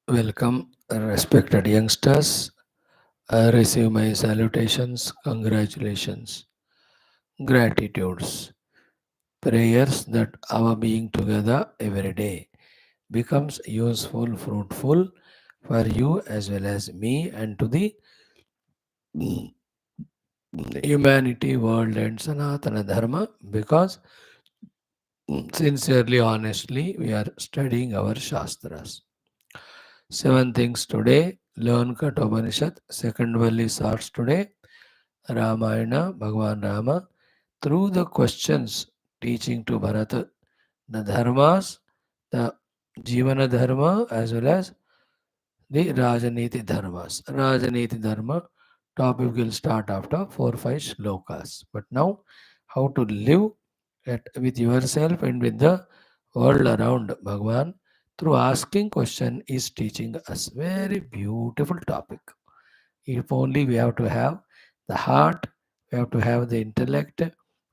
Welcome, respected youngsters. I receive my salutations, congratulations, gratitudes, prayers that our being together every day becomes useful, fruitful for you as well as me and to the humanity, world, and Sanatana Dharma because sincerely, honestly, we are studying our Shastras. Seven things today. Learn Kathopanishad. Second Valli starts today. Ramayana, Bhagavan Rama, through the questions teaching to Bharata the dharmas, the Jivana dharma as well as the Rajaneethi dharmas. Rajaneethi dharma topic will start after 4-5 shlokas. But now, how to live with yourself and with the world around Bhagavan through asking question is teaching us very beautiful topic. If only we have to have the heart, we have to have the intellect,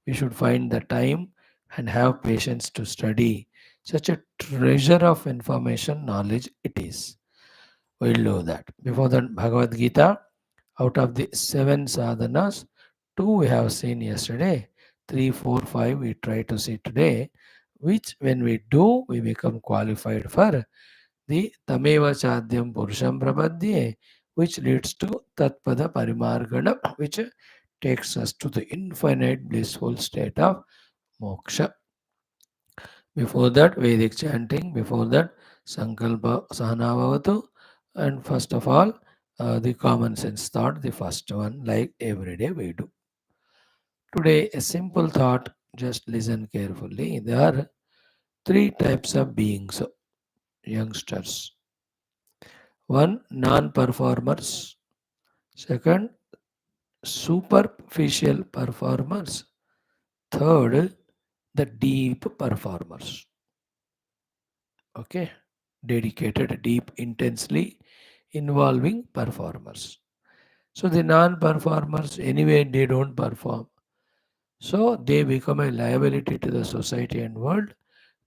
we should find the time and have patience to study. Such a treasure of information, knowledge it is. We'll do that. Before that, Bhagavad Gita, out of the seven sadhanas, two we have seen yesterday, three, four, five we try to see today, which when we do, we become qualified for the Tameva Chadyam Purusham Prabhadye, which leads to Tatpada Parimargana, which takes us to the infinite blissful state of moksha. Before that, Vedic chanting. Before that, Sankalpa Sahanavavatu. And first of all, the common sense thought, the first one, like every day we do. Today, a simple thought, just listen carefully. There are three types of beings, youngsters. One, non performers. Second, superficial performers. Third, the deep performers. Okay, dedicated, deep, intensely involving performers. So the non-performers, anyway, they don't perform. So they become a liability to the society and world.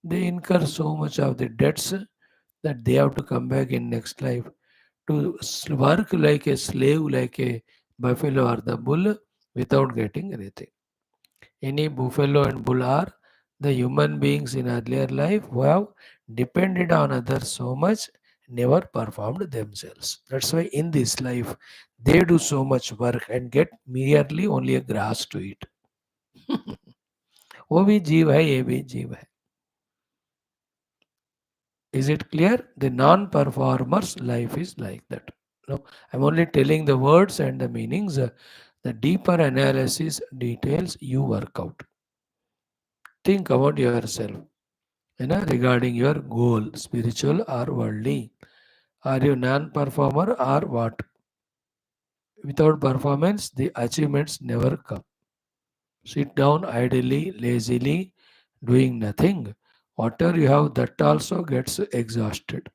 They incur so much of the debts that they have to come back in next life to work like a slave, like a buffalo or the bull without getting anything. Any buffalo and bull are the human beings in earlier life who have depended on others so much, never performed themselves. That's why in this life they do so much work and get merely only a grass to eat. वो भी जीव है ये भी जीव है. Is it clear? The non-performer's life is like that. No, I'm only telling the words and the meanings. The deeper analysis details you work out. Think about yourself. Regarding your goal, spiritual or worldly. Are you non-performer or what? Without performance, the achievements never come. Sit down idly, lazily, doing nothing. Whatever you have, that also gets exhausted.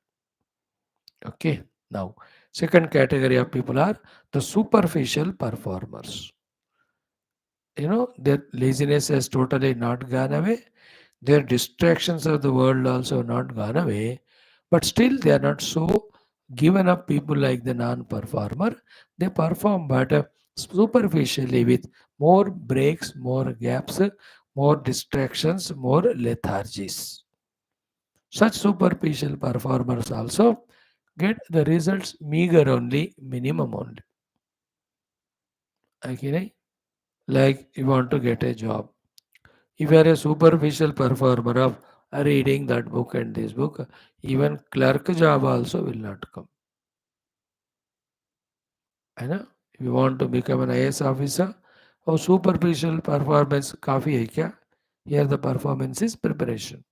Okay. Now, second category of people are the superficial performers. Their laziness has totally not gone away. Their distractions of the world also not gone away, but still they are not so given up people like the non-performer. They perform, but superficially with more breaks, more gaps, more distractions, more lethargies. Such superficial performers also get the results meager only, minimum only. Okay, like you want to get a job. If you are a superficial performer of reading that book and this book, even clerk job also will not come. है ना? If you want to become an IAS officer, और superficial performance काफ़ी है क्या? Here the performance is preparation.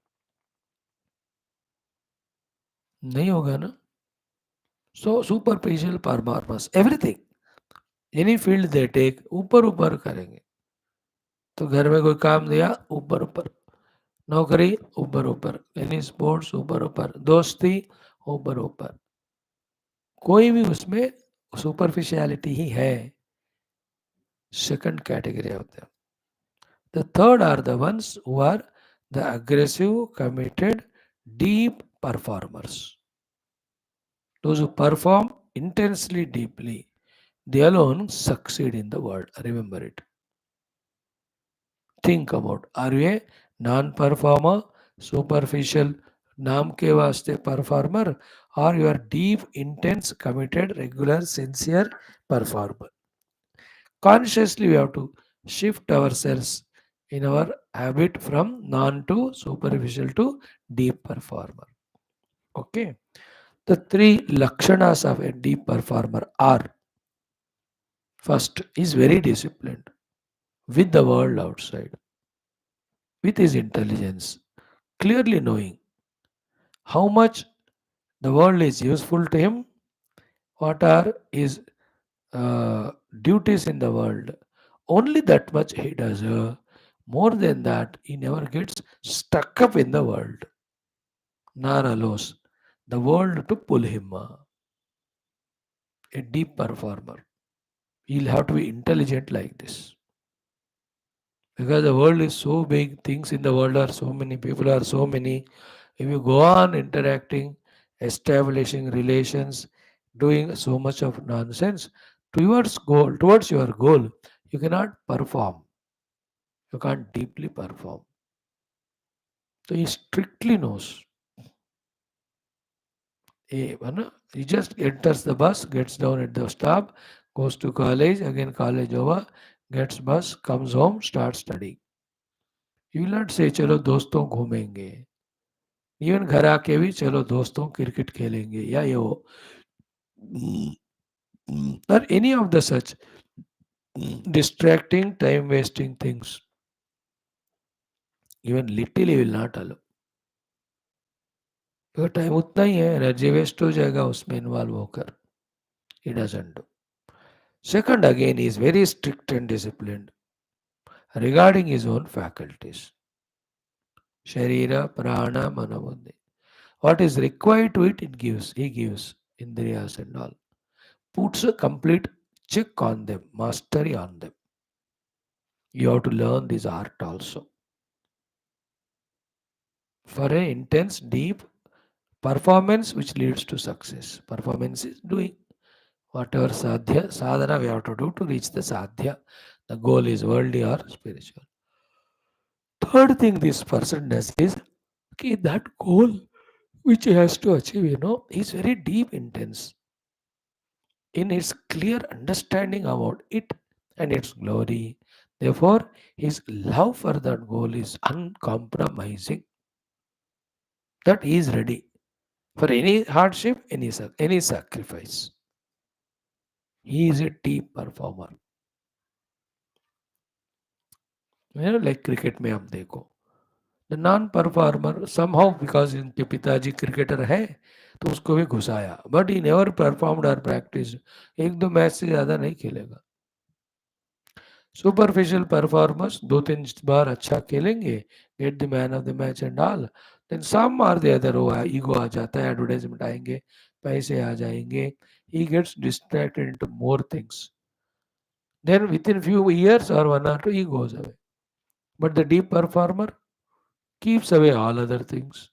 नहीं होगा ना? So superficial performance, everything, any field they take, ऊपर ऊपर करेंगे. तो घर में कोई काम दिया, ऊपर ऊपर. नौकरी, ऊपर ऊपर. एनी स्पोर्ट्स, ऊपर ऊपर. दोस्ती, ऊपर ऊपर. कोई भी उसमें सुपरफिशियलिटी ही है. सेकंड कैटेगरी होते हैं. The third are the ones who are the aggressive committed deep performers. Those who perform intensely deeply, they alone succeed in the world. Remember it. Think about, are you a non-performer, superficial, naam ke vaste performer, or you are deep, intense, committed, regular, sincere performer? Consciously, we have to shift ourselves in our habit from non to superficial to deep performer. Okay. The three lakshanas of a deep performer are: first, is very disciplined with the world outside, with his intelligence, clearly knowing how much the world is useful to him, what are his duties in the world. Only that much he does. More than that, he never gets stuck up in the world, nor allows the world to pull him. A deep performer. He'll have to be intelligent like this. Because the world is so big, things in the world are so many, people are so many. If you go on interacting, establishing relations, doing so much of nonsense towards your goal, you cannot perform. You can't deeply perform. So he strictly knows. He just enters the bus, gets down at the stop, goes to college, again college over, gets bus, comes home, starts studying. You will not say चलो दोस्तों घूमेंगे. Even घर आके भी चलो दोस्तों cricket खेलेंगे या ये वो, or any of the such distracting, time wasting things. Even little he will not allow. तो टाइम उतना ही है, एनर्जी वेस्ट हो जाएगा उसमें इन्वॉल्व होकर. He doesn't do. Second, again, he is very strict and disciplined regarding his own faculties. Sharira, prana, manabuddhi. What is required to it, it gives. He gives indriyas and all. Puts a complete check on them, mastery on them. You have to learn this art also. For an intense, deep performance which leads to success. Performance is doing whatever sadhana we have to do to reach the sadhya. The goal is worldly or spiritual. Third thing this person does is, okay, that goal which he has to achieve, is very deep, intense in its clear understanding about it and its glory. Therefore, his love for that goal is uncompromising. That he is ready for any hardship, any sacrifice. He is a deep performer. Like cricket में आप देखो, the non performer somehow because इनके पिताजी cricketer है तो उसको भी घुसाया, but he never performed और प्रैक्टिस. एक दो मैच से ज़्यादा नहीं खेलेगा. सुपरफिशियल परफॉर्मर्स दो तीन बार अच्छा खेलेंगे, get the man of the match and all, then some are the other, वो ईगो आ जाता है, एडवर्टाइजमेंट आएंगे, पैसे आ जाएंगे, he gets distracted into more things, then within few years or 1 or 2 he goes away. But the deep performer keeps away all other things,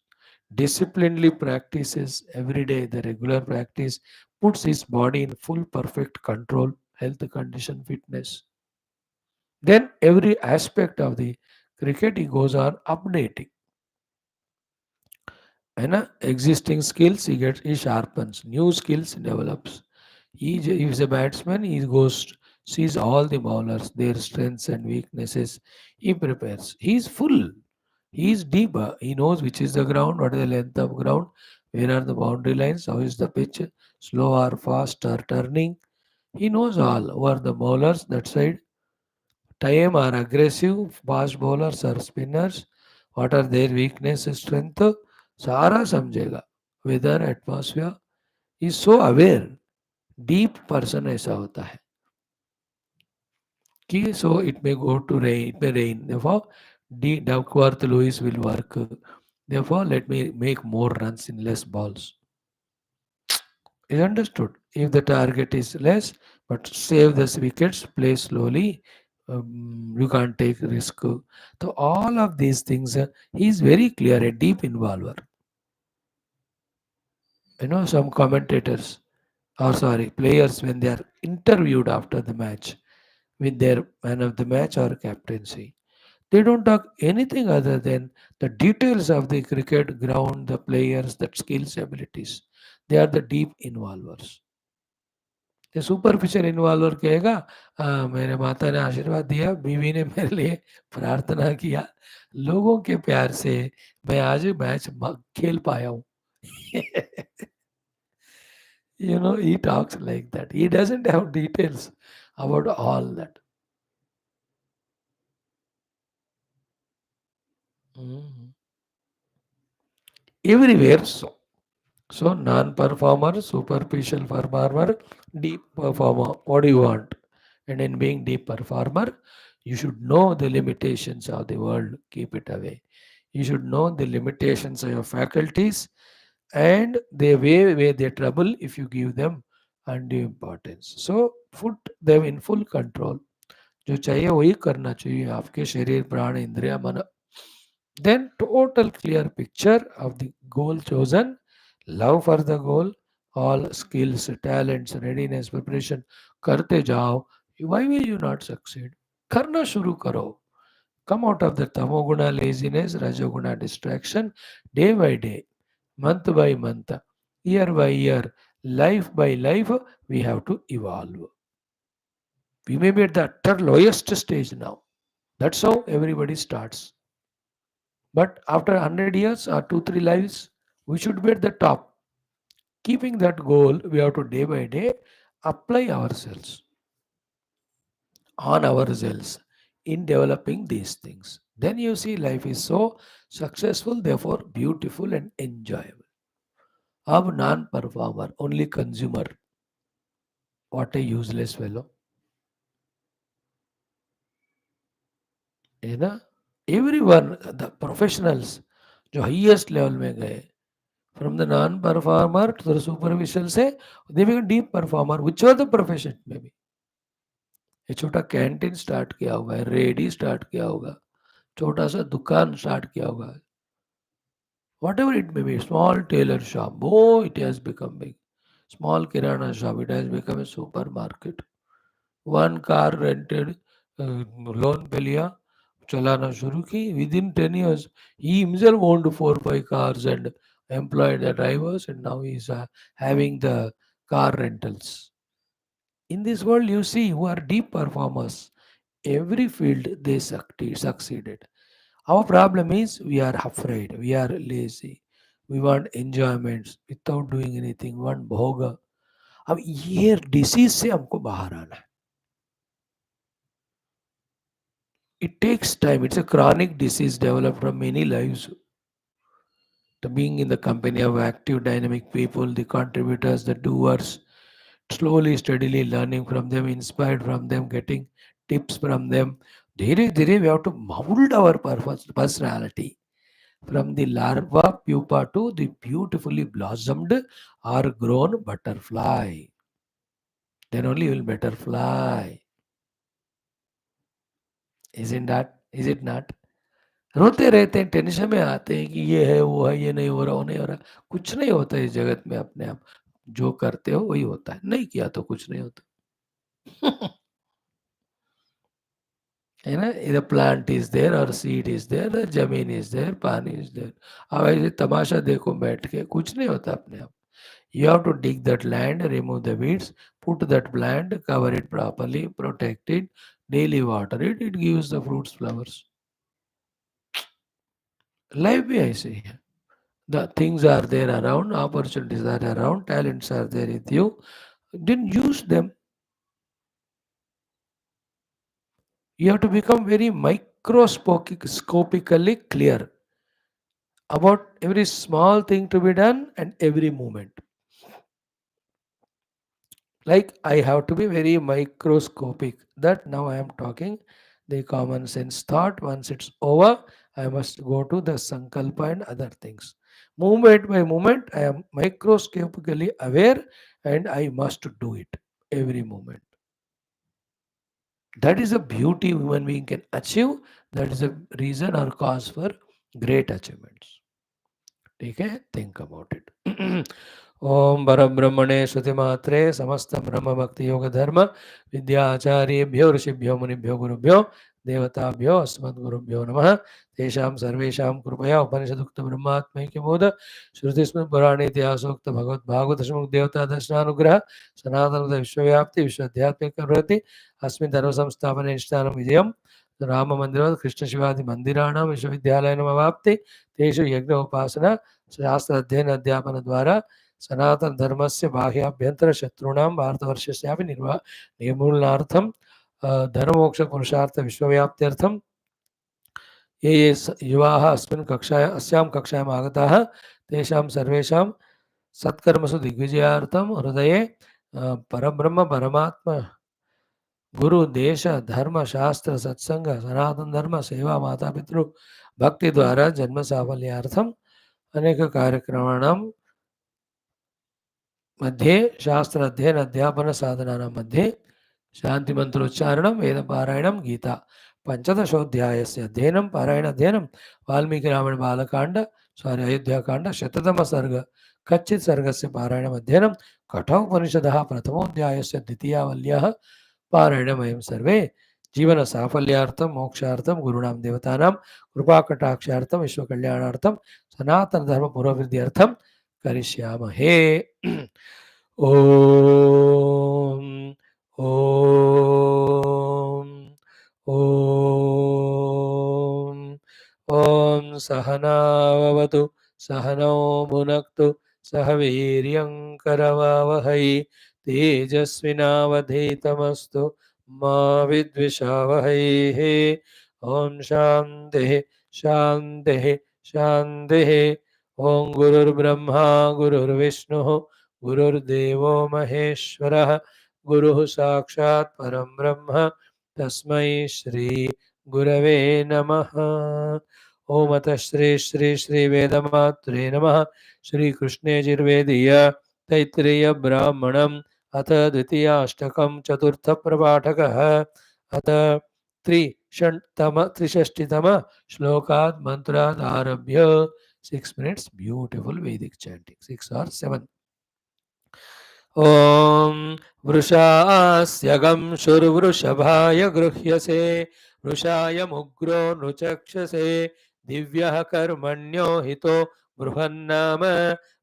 disciplinedly practices every day the regular practice, puts his body in full perfect control, health condition, fitness. Then every aspect of the cricket he goes on updating. And existing skills he sharpens, new skills he develops. He is a batsman, he goes, sees all the bowlers, their strengths and weaknesses. He prepares. He is full. He is deep. He knows which is the ground, what is the length of ground, where are the boundary lines, how is the pitch, slow or fast or turning. He knows all. Who are the bowlers that side, time or aggressive, fast bowlers or spinners, what are their weaknesses, strength. सारा समझेगा. Weather, atmosphere. He is so aware. Deep person ऐसा होता है कि so it may go to rain, it may rain, therefore Duckworth Lewis will work, therefore let me make more runs in less balls. Is understood. If the target is less, but save the wickets, play slowly, you can't take risk. So all of these things, he is very clear, a deep involver. Some commentators, or sorry, players, when they are interviewed after the match with their man of the match or captaincy, they don't talk anything other than the details of the cricket ground, the players, the skills, abilities. They are the deep involvers. ये superficial इन्वॉल्वर कहेगा, मेरे माता ने आशीर्वाद दिया, बीवी ने मेरे लिए प्रार्थना किया, लोगों के प्यार से मैं आज मैच खेल पाया हूँ. He talks like that. He doesn't have details about all that. Mm. Everywhere so. So non-performer, superficial performer, deep performer. What do you want? And in being deep performer, you should know the limitations of the world. Keep it away. You should know the limitations of your faculties and the way where they trouble if you give them undue importance. So put them in full control. जो चाहिए वही करना चाहिए आपके शरीर प्राण इंद्रिया मन. Then total clear picture of the goal chosen, love for the goal, all skills, talents, readiness, preparation करते जाओ. Why will you not succeed? करना शुरू करो. Come out of the tamoguna laziness, rajoguna distraction, day by day, month by month, year by year, life by life, we have to evolve. We may be at the utter lowest stage now. That's how everybody starts. But after 100 years or 2, 3 lives, we should be at the top. Keeping that goal, we have to day by day apply ourselves on ourselves in developing these things. Then you see life is so successful, therefore beautiful and enjoyable. Of non-performer, only consumer. What a useless fellow. है ना? Everyone, the professionals, जो highest level में गए, from the non-performer to the superficial से, they become deep performer, whichever the profession may be. ये छोटा canteen start किया होगा, रेडी स्टार्ट किया होगा, छोटा सा दुकान स्टार्ट किया होगा, whatever it may be, small tailor shop, oh, it has become big. Small kirana shop, it has become a supermarket. One car rented, loan पे लिया, चलाना शुरू की. Within 10 years, he himself owned 4, 5 cars and employed the drivers, and now he is having the car rentals. In this world, you see who are deep performers. Every field they succeeded. Our problem is we are afraid, we are lazy, we want enjoyments without doing anything, want bhoga. अब ये disease से हमको बाहर आना है. It takes time. It's a chronic disease developed from many lives. The being in the company of active, dynamic people, the contributors, the doers, slowly, steadily learning from them, inspired from them, getting tips from them. धीरे धीरे we have to mold our personality from the larva pupa to the beautifully blossomed or grown butterfly. Then only you will better fly. Isn't that? Is it not? रोते रहते हैं, tension में आते हैं कि ये है, वो है, ये नहीं हो रहा, वो नहीं हो रहा. कुछ नहीं होता इस जगत में अपने आप. जो करते हो वही होता है. नहीं किया तो कुछ नहीं होता. है ना? द प्लांट इज देयर और सीड इज देयर, द जमीन इज देयर, पानी इज देयर. अब ऐसे तमाशा देखो बैठ के, कुछ नहीं होता अपने आप. You have to dig that land, remove the weeds, put that plant, cover it properly, protect it, daily water it, it gives the fruits, flowers. Life भी ऐसे ही है. The things are there around, opportunities are around, talents are there with you. Then use them. You have to become very microscopically clear about every small thing to be done and every moment. Like I have to be very microscopic. That now I am talking the common sense thought. Once it's over, I must go to the sankalpa and other things. Moment by moment, I am microscopically aware and I must do it every moment. That is a beauty human being can achieve. That is a reason or cause for great achievements. Okay, think about it. ओम परब्रह्मणे श्रुतिमात्रे समस्त ब्रह्म भक्ति योग धर्म विद्याचार्येभ्यो ऋषिभ्यो मुनिभ्यो गुरुभ्यो देवताभ्यो अस्मद्गुरुभ्यो नमः। तेषां सर्वेषां कृपया उपनिषदुक्त ब्रह्मात्मैक्यबोध श्रुतिस्मृतिपुराणे इतिहासोक्त भगवद्भागवत श्रीमद् देवता दर्शनानुग्रह सनातन विश्वव्याप्ति विश्वध्यात्मिक प्रवृत्ति अस्मिन् धर्म संस्थापने निष्ठानं विजयं राम मंदिर कृष्ण शिवादि मंदिराणां विश्वविद्यालयनमवाप्ति तेषु यज्ञ उपासना शास्त्र अध्ययन अध्यापन द्वारा सनातन धर्म से बाह्याभ्यंतर शत्रूणां भारतवर्षस्यापि निर्मूलनार्थं धर्ममोक्ष पुरुषार्थ विश्वव्याप्त्यर्थं ये युवाः अस्यां कक्षायाम् आगताः तेषां सर्वेषां सत्कर्मसु दिग्विजयार्थं हृदये परब्रह्म परमात्मा गुरु देश धर्म शास्त्र सत्संग सनातन धर्म सेवा माता पितृ भक्ति द्वारा जन्म साफल्यार्थम अनेक कार्यक्रमाणां मध्ये शास्त्र अध्ययन अध्यापन साधनानां मध्ये शांति मंत्रोच्चारणं वेद पारायणं गीता पंचदशोध्यायस्य अध्ययनं पारायण अध्ययनं वाल्मीकि रामायण बालकांड अयोध्याकांड शततम सर्ग कच्चित् सर्गस्य पारायणम् अध्ययनं कठोपनिषदः प्रथमोध्यायस्य द्वितीयावल्याः पारायणं वयं सर्वे जीवन साफल्यार्थं मोक्षार्थं गुरूणां देवतानां कृपाकटाक्षार्थं विश्वकल्याणार्थं सनातन धर्म पुरोभिवृद्ध्यर्थं करिष्यामहे। ओम ओम ओम ओम सहनाववतु सहनौ भुनक्तु सह वीर्यं करवावहै तेजस्विनावधीतमस्तु मा विद्विषावहै। ओम शान्तिः शान्तिः शान्तिः। ओम गुरुर्ब्रह्मा गुरुर्विष्णुः गुरुर्देवो महेश्वरः गुरुः साक्षात् परं ब्रह्म तस्मै श्री गुरवे नमः। ओम अतः श्री श्री श्री वेदमात्रे नमः। श्री कृष्णेयजुर्वेदीय तैत्तिरीय ब्राह्मणम् अथ द्वितीयाष्टकं चतुर्थ प्रपाठकः अथ त्रिषष्टितम श्लोकात् मंत्रात् आरभ्य 6 minutes beautiful Vedic chanting 6 or 7. ओम वृषास्यगं शुर्वृषभाय गृह्यसे वृषाय मुग्रो नुचक्षसे दिव्यः कर्मण्यो हितो बृहन्नाम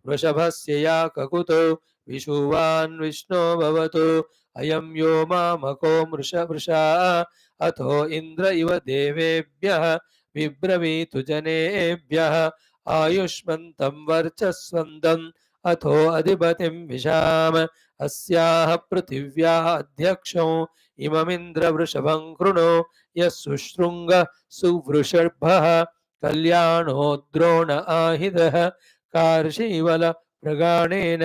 वृषभस्य या ककुतो विषुवान् विष्णो भवतु अयं यो मामको वृषा अथो इन्द्र इव देवेभ्यः विब्रवीतु जनेभ्यः आयुष्मन्तं वर्चस्वन्दम् अथो अधिपतिं विशाम अस्याः पृथिव्याः अध्यक्षो इममिन्द्रवृषभं कृणो यः सुशृङ्ग सुवृषभः कल्याणो द्रोण आहिदः कार्षीवल प्रगाणेन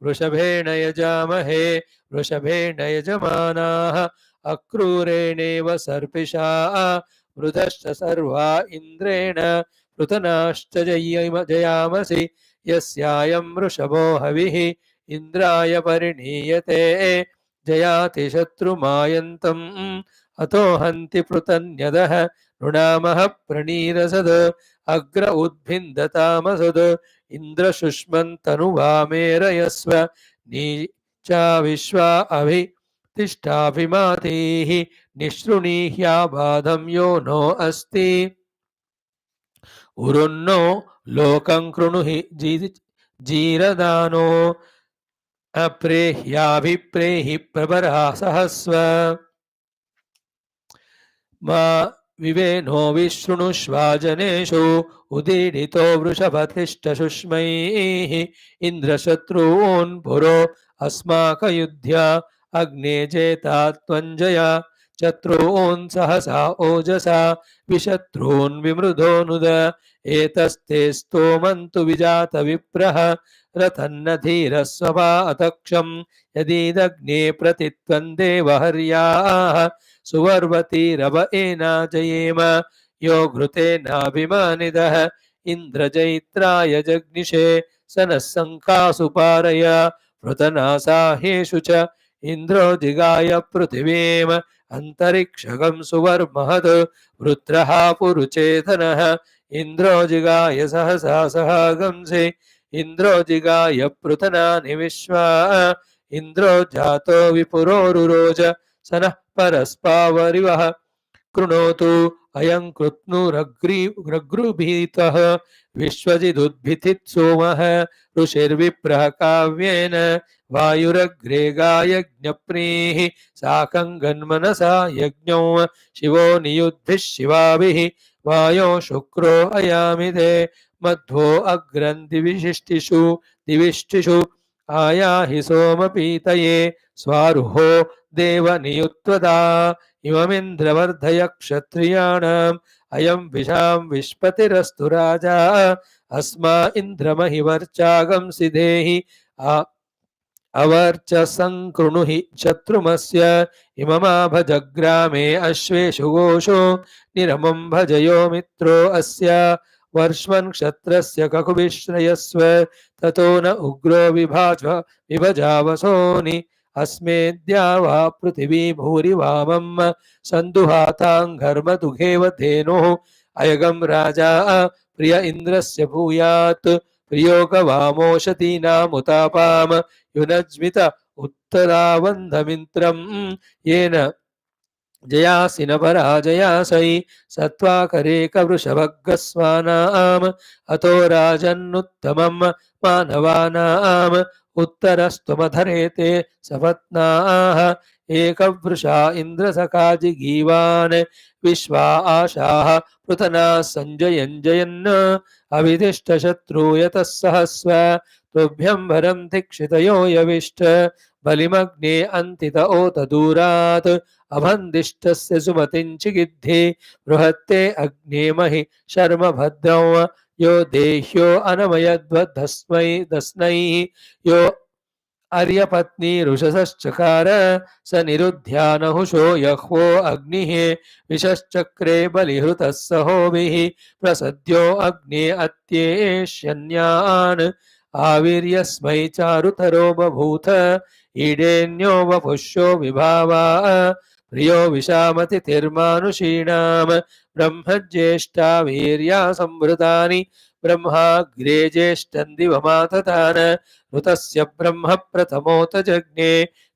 वृषभेण यजामहे वृषभेण यजमानाः अक्रूरेणेव सर्पिषा मृधश्च सर्वा इन्द्रेण पृतनाश्च जयामसि यस्यायं वृषभो हविः इन्द्राय परिणीयते जयाति शत्रुमायन्तम् अतो हन्ति पृतन्यदः नृणामः प्रणीरसद अग्र उद्भिन्दतामसद इन्द्रशुष्मन्तनुवामेरयस्व नीचा विश्वा अभितिष्ठाभिमातीः निःसृणीह्याबाधं यो नो अस्ति उरुन्नो लोकं कृणुहि जीरदानो अप्रेह्याभिप्रेहि प्रबरा सहस्व मा विवेनो विशृणुष्वाजनेषु उदीडितो वृषभतिष्ठशुष्मैः इन्द्रशत्रून् पुरो अस्माकयुध्य अग्ने जेता त्वञ्जया शत्रून् सहसा ओजसा विशत्रून् विमृधोऽनुद एतस्ते स्तोमन्तु विजात विप्रः रथन्न धीरस्वभा अतक्षं यदीदग्ने प्रतित्वन्देवहर्याः सुवर्वतीरव एनाजयेम यो घृतेनाभिमानिदः इन्द्रजैत्राय जग्निषे सनः शङ्कासु पारय पृतनासाहेषु च इन्द्रो जिगाय पृथिवीम् अन्तरिक्षगं सुवर्महत् वृत्रः पुरुचेतनः इन्द्रो जिगाय सहसा सहागंसि इंद्रो जिगाय पृतनानि विश्वा इंद्रो जातो विपुरोरुरोज सनः परस्पावरिवः कृणोतु अयं कृत्नुरग्रुभीतः विश्वजिदुद्भिथित् सोमः ऋषिर्विप्रः काव्येन वायुरग्रे गायज्ञप्रीः साकं गन्मनसा यज्ञो शिवो नियुद्भिः शिवाभिः वायो शुक्रो अयामिते मध्वो अग्रन्दिविशिष्टिषु दिविष्टिषु आयाहि सोमपीतये स्वारुहो देवनियुत्वदा इममिन्द्रवर्धय क्षत्रियाणाम् अयं विशां विश्पतिरस्तु राजा अस्मा इन्द्रमहिवर्चागंसि देहि अवर्चसं कृणुहि शत्रुमस्य इममाभजग्रामे अश्वेषु घोषो निरमं भजयो मित्रो अस्य वर्ष्मन् क्षत्रस्य ककुभिश्रयस्व ततो न उग्रो विभजावसोनि अस्मेद्या वा पृथिवी भूरिवामं सन्दुहाताङ्घर्मदुघेव धेनुः अयगं राजा प्रिय इन्द्रस्य भूयात् प्रियोगवामोषतीनामुतापाम युनज्मित उत्तरावन्धमित्रं येन जयासि न पराजयासै सत्त्वाकरेकवृषभग्गस्वानाम् अतो राजन्नुत्तमं मानवानाम् उत्तरस्त्वमधरेते सपत्नाः एकवृषा इन्द्रसखाजिगीवान् विश्वा आशाः पृतना सञ्जयञ्जयन् अविदिष्टशत्रूयतः सहस्व तुभ्यं वरं दीक्षितयो यविष्ट बलिमग्ने अन्तित ओत दूरात् अभन्दिष्टस्य सुमतिं चिगिद्धि बृहत्ते अग्ने महि शर्म भद्रौ यो देह्यो अनमयद्वधस्मै दस्नैः यो आर्यपत्नी ऋषसश्चकार स निरुध्यानहुषो यह्वो अग्निः विशश्चक्रे बलिहृतः सहोभिः प्रसद्यो अग्ने अत्येष्यन्यान् आवीर्यस्मै चारुतरो बभूथ ईडेन्यो वपुष्यो विभावा प्रियो विशामतिथिर्मानुषीणां ब्रह्मज्येष्ठा वीर्या संवृतानि ब्रह्माग्रे ज्येष्ठं दिवमाततान् ऋतस्य ब्रह्म प्रथमोत जज्ञे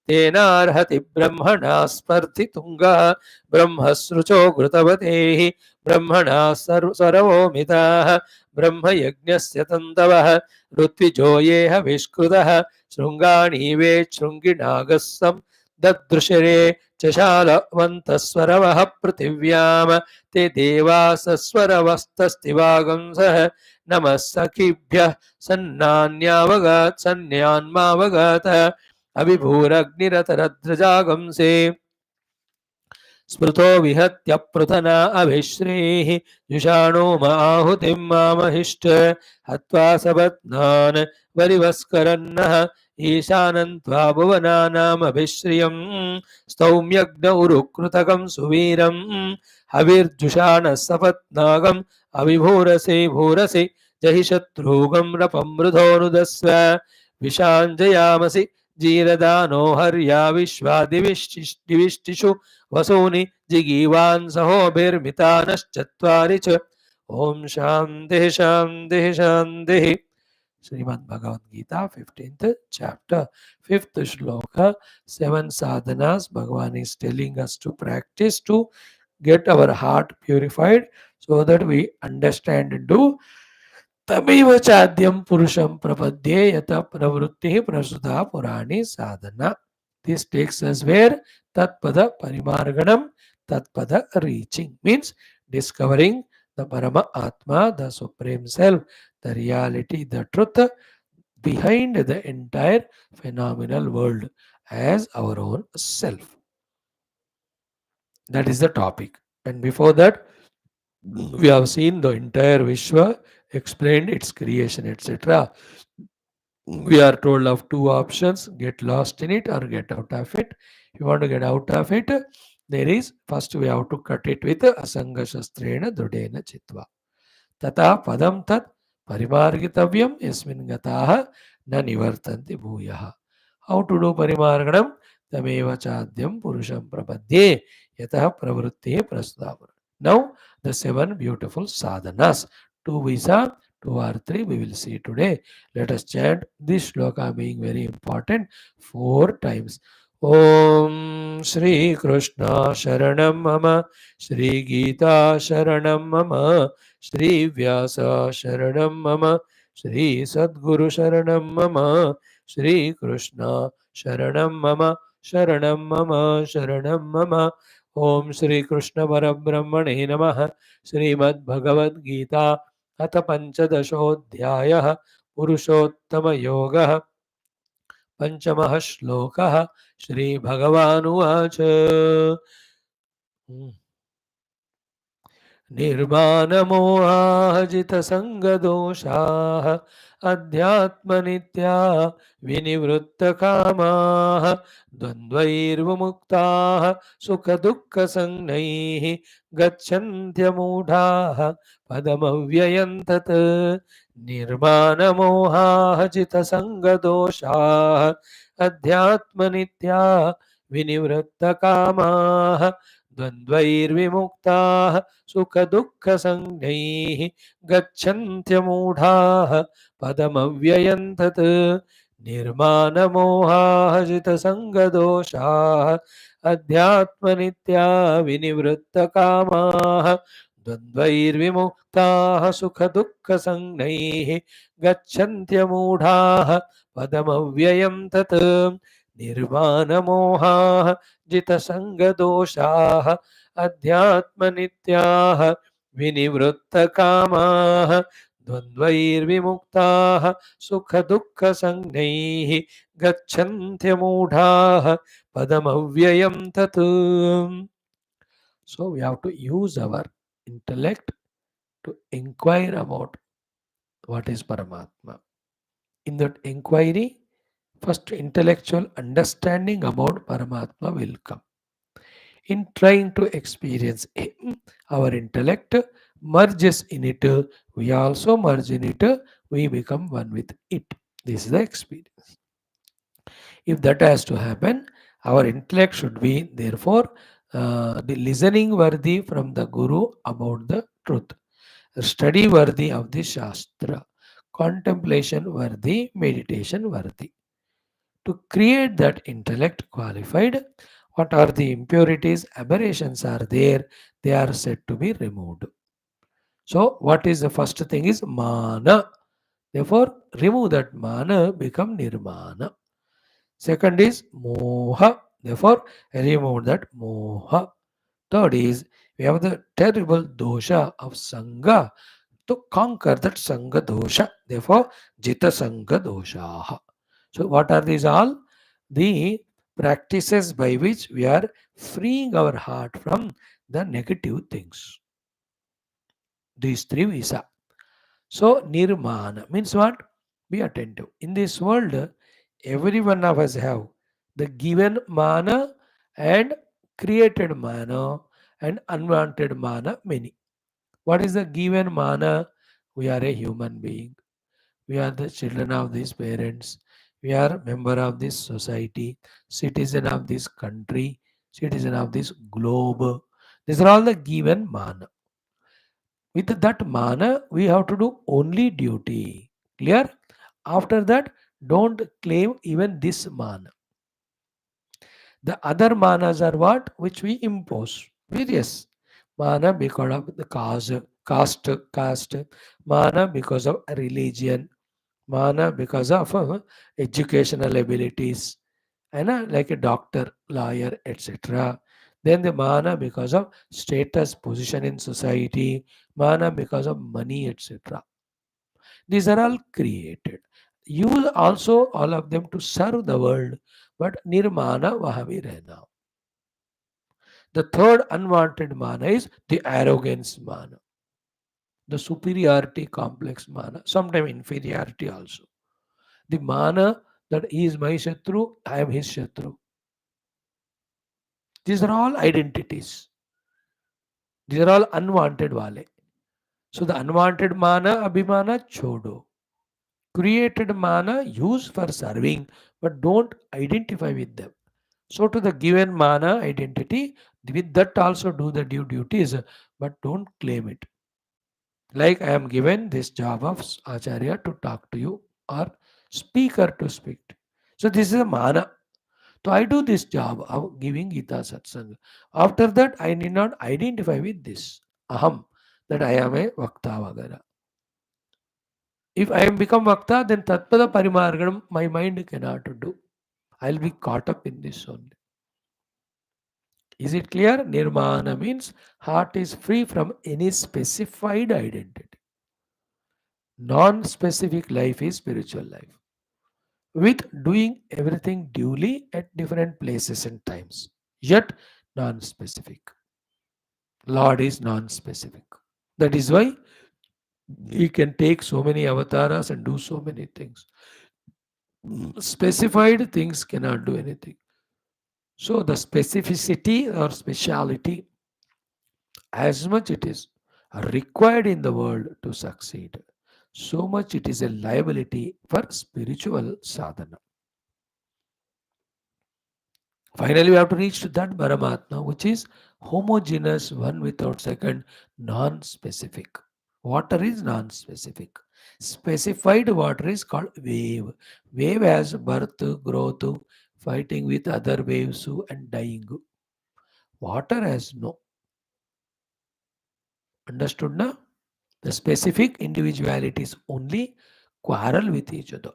तेनार्हति ब्रह्मणा स्पर्धितुङ्गः ब्रह्मसृचो घृतवतेः ब्रह्मणा सरवोमिताः ब्रह्मयज्ञस्य तन्तवः ऋत्विजो ये हविष्कृतः शृङ्गाणीवे शृङ्गिणागस्सं ददृशरे चशालवन्तस्वरवः पृथिव्यां ते देवासस्वरवस्तस्तिवागंसः नमः सखिभ्यः सन्नान्मावगत अभिभूरग्निरतरद्रजागंसे स्मृतो विहत्य पृथना अभिश्रीः जुषाणो आहुतिं मामहिष्ट हत्वा सपत्नान् वरिवस्करन्नः ईशानन्त्वा भुवनानामभिश्रियं स्तौम्यग्न उरुकृतकं सुवीरं हविर्जुषाणः सपत्नागम् अभिभूरसे भूरसि जहि शत्रूगं रपं मृधोनुदस्व विशाञ्जयामसि जीरदानो हर्या विश्वादिविष्टिषु वसूनि जिगीवान् सहोभिर्मितानश्चत्वारि च ओम शांति शांति शांति Shrimad Bhagavad Gita 15th chapter 5th shloka 7 sadhanas Bhagavan is telling us to practice to get our heart purified so that we understand and do तमेव चाद्यं पुरुषं प्रपद्ये यत प्रवृत्तिः प्रसुता पुराणी साधना. This takes us where? Tatpada parimarganam, tatpada reaching means discovering the Parama Atma, the Supreme Self, the reality, the truth behind the entire phenomenal world as our own self. That is the topic. And before that, we have seen the entire Vishwa, explained its creation, etc. We are told of two options: get lost in it or get out of it. If you want to get out of it, there is first we have to cut it with asanga shastrena dudena chitva. Tata padam tat parimargitavyam yasmin gataha na nivartanti bhuyaha. How to do parimarganam? Tameva chadyam purusham prapadye yatah pravrutti prasudavara. Now the 7 beautiful sadhanas to visa 2 or 3 we will see today. Let us chant this shloka being very important 4 times. Om Shri Krishna Sharanam Mama, Shri Geetha Sharanam Mama, Shri Vyasa Sharanam Mama, Shri Sadguru Sharanam Mama, Shri Krishna Sharanam Mama, Sharanam Mama, Sharanam Mama. Om Shri Krishna Parabrahmane Namaha. Srimad Bhagavad Gita अथ पञ्चदशोऽध्यायः पुरुषोत्तमयोगः पञ्चमः श्लोकः श्रीभगवानुवाच निर्मानमोहाजितसङ्गदोषाः अध्यात्मनित्या विनिवृत्तकामाः द्वन्द्वैर्विमुक्ताः सुखदुःखसंज्ञैः गच्छन्त्यमूढाः पदमव्ययं तत् निर्मानमोहाजितसङ्गदोषाः अध्यात्मनित्या विनिवृत्तकामाः द्वन्द्वैर्विमुक्ताः सुखदुःखसंज्ञैः गच्छन्त्यमूढाः पदमव्ययं तत् निर्मानमोहाः जितसङ्गदोषाः अध्यात्मनित्या विनिवृत्तकामाः द्वन्द्वैर्विमुक्ताः सुखदुःखसंज्ञैः गच्छन्त्यमूढाः पदमव्ययं तत् निर्मानमोहाः जितसङ्गदोषाः अध्यात्मनित्याः विनिवृत्तकामाः द्वन्द्वैर्विमुक्ताः सुखदुःखसंज्ञैः गच्छन्त्यमूढाः पदमव्ययं तत्. So we have to use our intellect to inquire about what is Paramatma. In that inquiry, first intellectual understanding about Paramatma will come. In trying to experience Him, our intellect merges in it, we also merge in it, we become one with it. This is the experience. If that has to happen, our intellect should be, therefore, the listening worthy from the Guru about the truth, study worthy of the Shastra, contemplation worthy, meditation worthy. To create that intellect qualified, what are the impurities, aberrations are there, they are said to be removed. So, what is the first thing is mana. Therefore, remove that mana, become nirmana. Second is moha. Therefore, remove that moha. Third is we have the terrible dosha of sangha. To conquer that sangha dosha. Therefore, jita sangha dosha. So, what are these all? The practices by which we are freeing our heart from the negative things. These three visa. So, nirmana means what? Be attentive. In this world, every one of us have the given mana and created mana and unwanted mana many. What is the given mana? We are a human being. We are the children of these parents. We are member of this society, citizen of this country, citizen of this globe. These are all the given mana. With that mana, we have to do only duty. Clear? After that, don't claim even this mana. The other manas are what? Which we impose. Various. Mana because of the caste, mana because of religion, mana because of educational abilities, and like a doctor, lawyer, etc. Then the mana because of status, position in society, mana because of money, etc. These are all created. Use also all of them to serve the world, but nirmana vahavi rehna. The third unwanted mana is the arrogance mana, the superiority complex mana, sometimes inferiority also. The mana that he is my Shatru, I am his Shatru. These are all identities. These are all unwanted wale. So the unwanted mana, abhimana, chodo. Created mana, use for serving, but don't identify with them. So to the given mana identity, with that also do the due duties, but don't claim it. Like I am given this job of Acharya to talk to you or speaker to speak to you. So this is a mana. So I do this job of giving Gita Satsang. After that, I need not identify with this aham, that I am a Vakta Vagara. If I am become Vakta, then Tatpada Parimarganam my mind cannot do. I'll be caught up in this only. Is it clear? Nirmana means heart is free from any specified identity. Non-specific life is spiritual life. With doing everything duly at different places and times. Yet non-specific. Lord is non-specific. That is why he can take so many avatars and do so many things. Specified things cannot do anything. So the specificity or speciality, as much it is required in the world to succeed, so much it is a liability for spiritual sadhana. Finally, we have to reach to that Paramatma, which is homogeneous, one without second, non-specific. Water is non-specific. Specified water is called wave. Wave has birth, growth, fighting with other waves and dying. Water has no. Understood now? The specific individualities only quarrel with each other.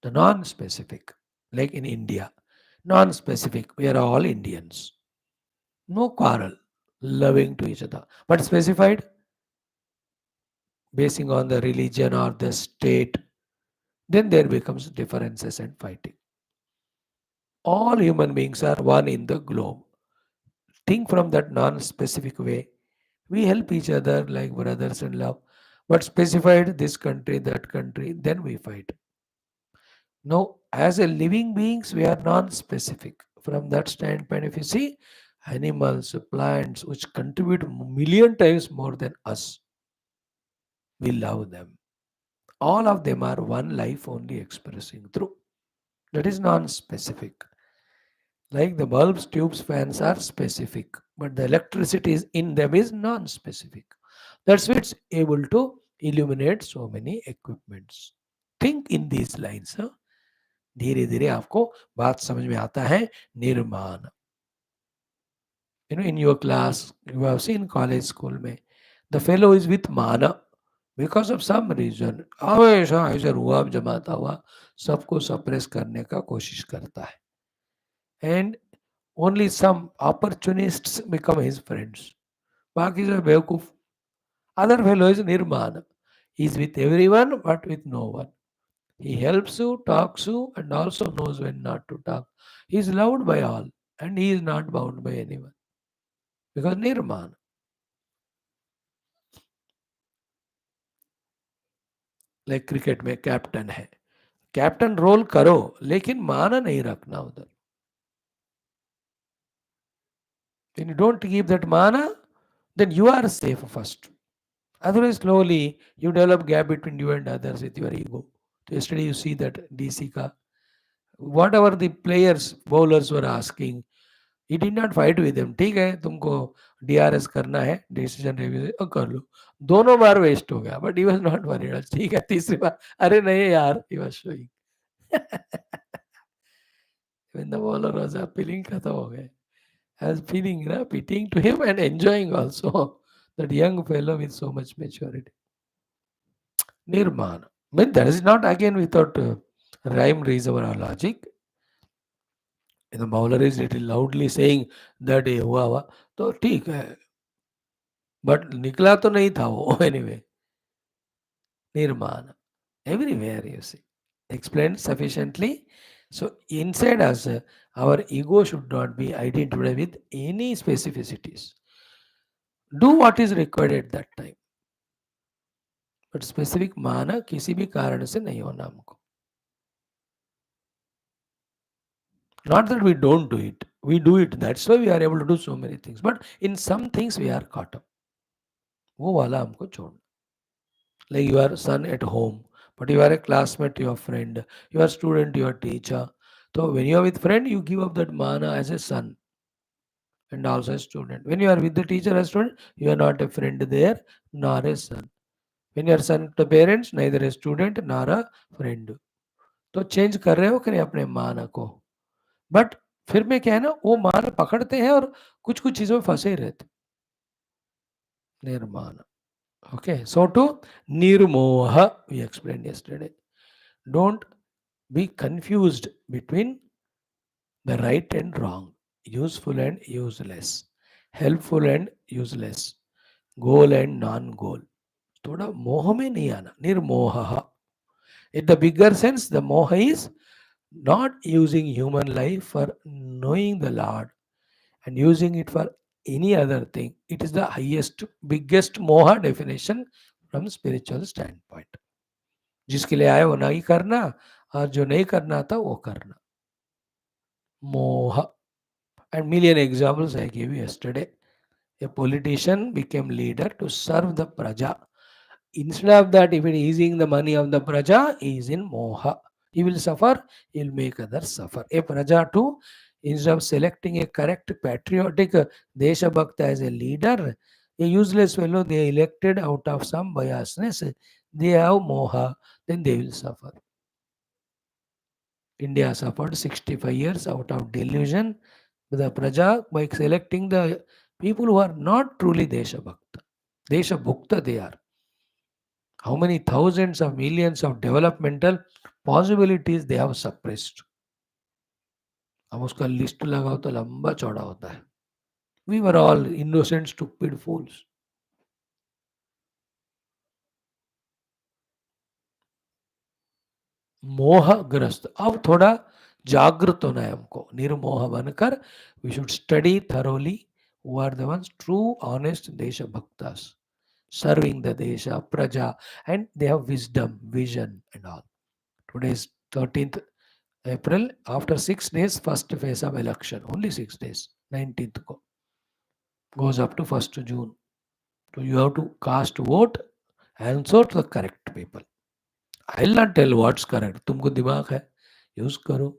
The non-specific, like in India, non-specific, we are all Indians. No quarrel, loving to each other. But specified, basing on the religion or the state, then there becomes differences and fighting. All human beings are one in the globe. Think from that non-specific way. We help each other like brothers in love. But specified this country, that country, then we fight. No, as a living beings, we are non-specific. From that standpoint, if you see, animals, plants, which contribute million times more than us, we love them. All of them are one life only expressing through. That is non-specific. Like the bulbs, tubes, fans are specific, but the electricity is in them is non-specific. That's why it's able to illuminate so many equipments. Think in these lines. धीरे धीरे आपको बात समझ में आता है निर्माण. In your class, you have seen college school में the fellow is with mana because of some reason हमेशा ऐसे रुआब जमाता हुआ सबको सप्रेस करने का कोशिश करता है. And only some opportunists become his friends. बाकी जो बेवकूफ. Other fellow is nirmana. He is with everyone but with no one. He helps you, talks you, and also knows when not to talk. He is loved by all, and he is not bound by anyone. Because nirman. Like cricket में captain है. Captain role करो लेकिन माना नहीं रखना उधर. When you don't keep that mana, then you are safe first. Otherwise, slowly you develop gap between you and others with your ego. So yesterday you see that DC ka, whatever the players, bowlers were asking, he did not fight with them. ठीक है तुमको DRS करना है decision review कर लो. दोनों बार waste हो गया but he was not worried. ठीक है तीसरी बार अरे नहीं यार he was showing. When the bowler was appealing खत्म हो गए. I was feeling pitying to him and enjoying also that young fellow with so much maturity. Nirmana. But that is not again without rhyme, reason or logic. The bowler is little loudly saying that ये हुआ हुआ तो ठीक है but निकला तो नहीं था वो. Anyway, nirmana everywhere you see explained sufficiently. So inside us, our ego should not be identified with any specificities. Do what is required at that time, but specific माना किसी भी कारण से नहीं होना हमको. Not that we don't do it, we do it. That's why we are able to do so many things. But in some things we are caught up. वो वाला हमको छोड़ना. Like your son at home, but you are a classmate, your friend, you are student, your teacher. So when you are with friend, you give up that mana as a son and also a student. When you are with the teacher as student, you are not a friend there, nor a son. When you are son to parents, neither a student nor a friend. तो change कर रहे हो कि नहीं अपने मान को, but फिर में क्या है ना, वो मान पकड़ते हैं और कुछ कुछ चीजों में फंसे ही रहते. निर्माण. Okay, so to nirmoha, we explained yesterday. Don't be confused between the right and wrong, useful and useless, helpful and useless, goal and non-goal. थोड़ा मोह में नहीं आना. Nirmoh. In the bigger sense, the moha is not using human life for knowing the Lord and using it for any other thing. It is the highest, biggest moha definition from spiritual standpoint. जिसके लिए आए वो नहीं करना, और जो नहीं करना था वो करना. मोह. And million examples I gave you yesterday. A politician became leader to serve the praja. Instead of that, if it is easing the money of the praja, he is in moha. He will suffer, he will make others suffer. A praja too, instead of selecting a correct patriotic Desha Bhakta as a leader, a useless fellow they elected out of some biasness, they have moha, then they will suffer. India suffered 65 years out of delusion with the praja by selecting the people who are not truly Desha Bhakta. Desha Bhukta they are. How many thousands of millions of developmental possibilities they have suppressed. अब उसका list लगाओ तो लंबा चौड़ा होता है. We were all innocent, stupid fools. मोहग्रस्त. अब थोड़ा जागृत होना है हमको, निर्मोह बनकर. We should study thoroughly who are the ones true, honest Desha Bhaktas, serving the Desha, Praja, and they have wisdom, vision, and all. Today is 13th April. After 6 days, first phase of election. Only 6 days. 19th goes up to 1st June. So you have to cast vote and sort the correct people. I will not tell what's correct. तुमको दिमाग है, use करो.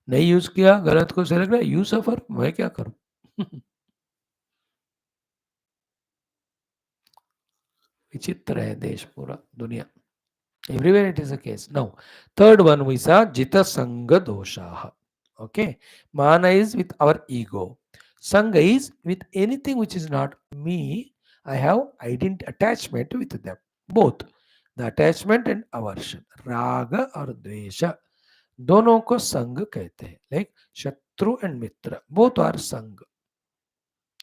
नहीं use किया, गलत को select किया, you suffer. मैं क्या करूं? विचित्र है देश पूरा, दुनिया. Everywhere it is the case. Now, third one we saw Jita Sangha Dosha. Okay. Mana is with our ego. Sangha is with anything which is not me. I have attachment with them. Both. The attachment and aversion. Raga or Dvesha. दोनों को संग कहते हैं. Like Shatru and Mitra. Both are Sangha.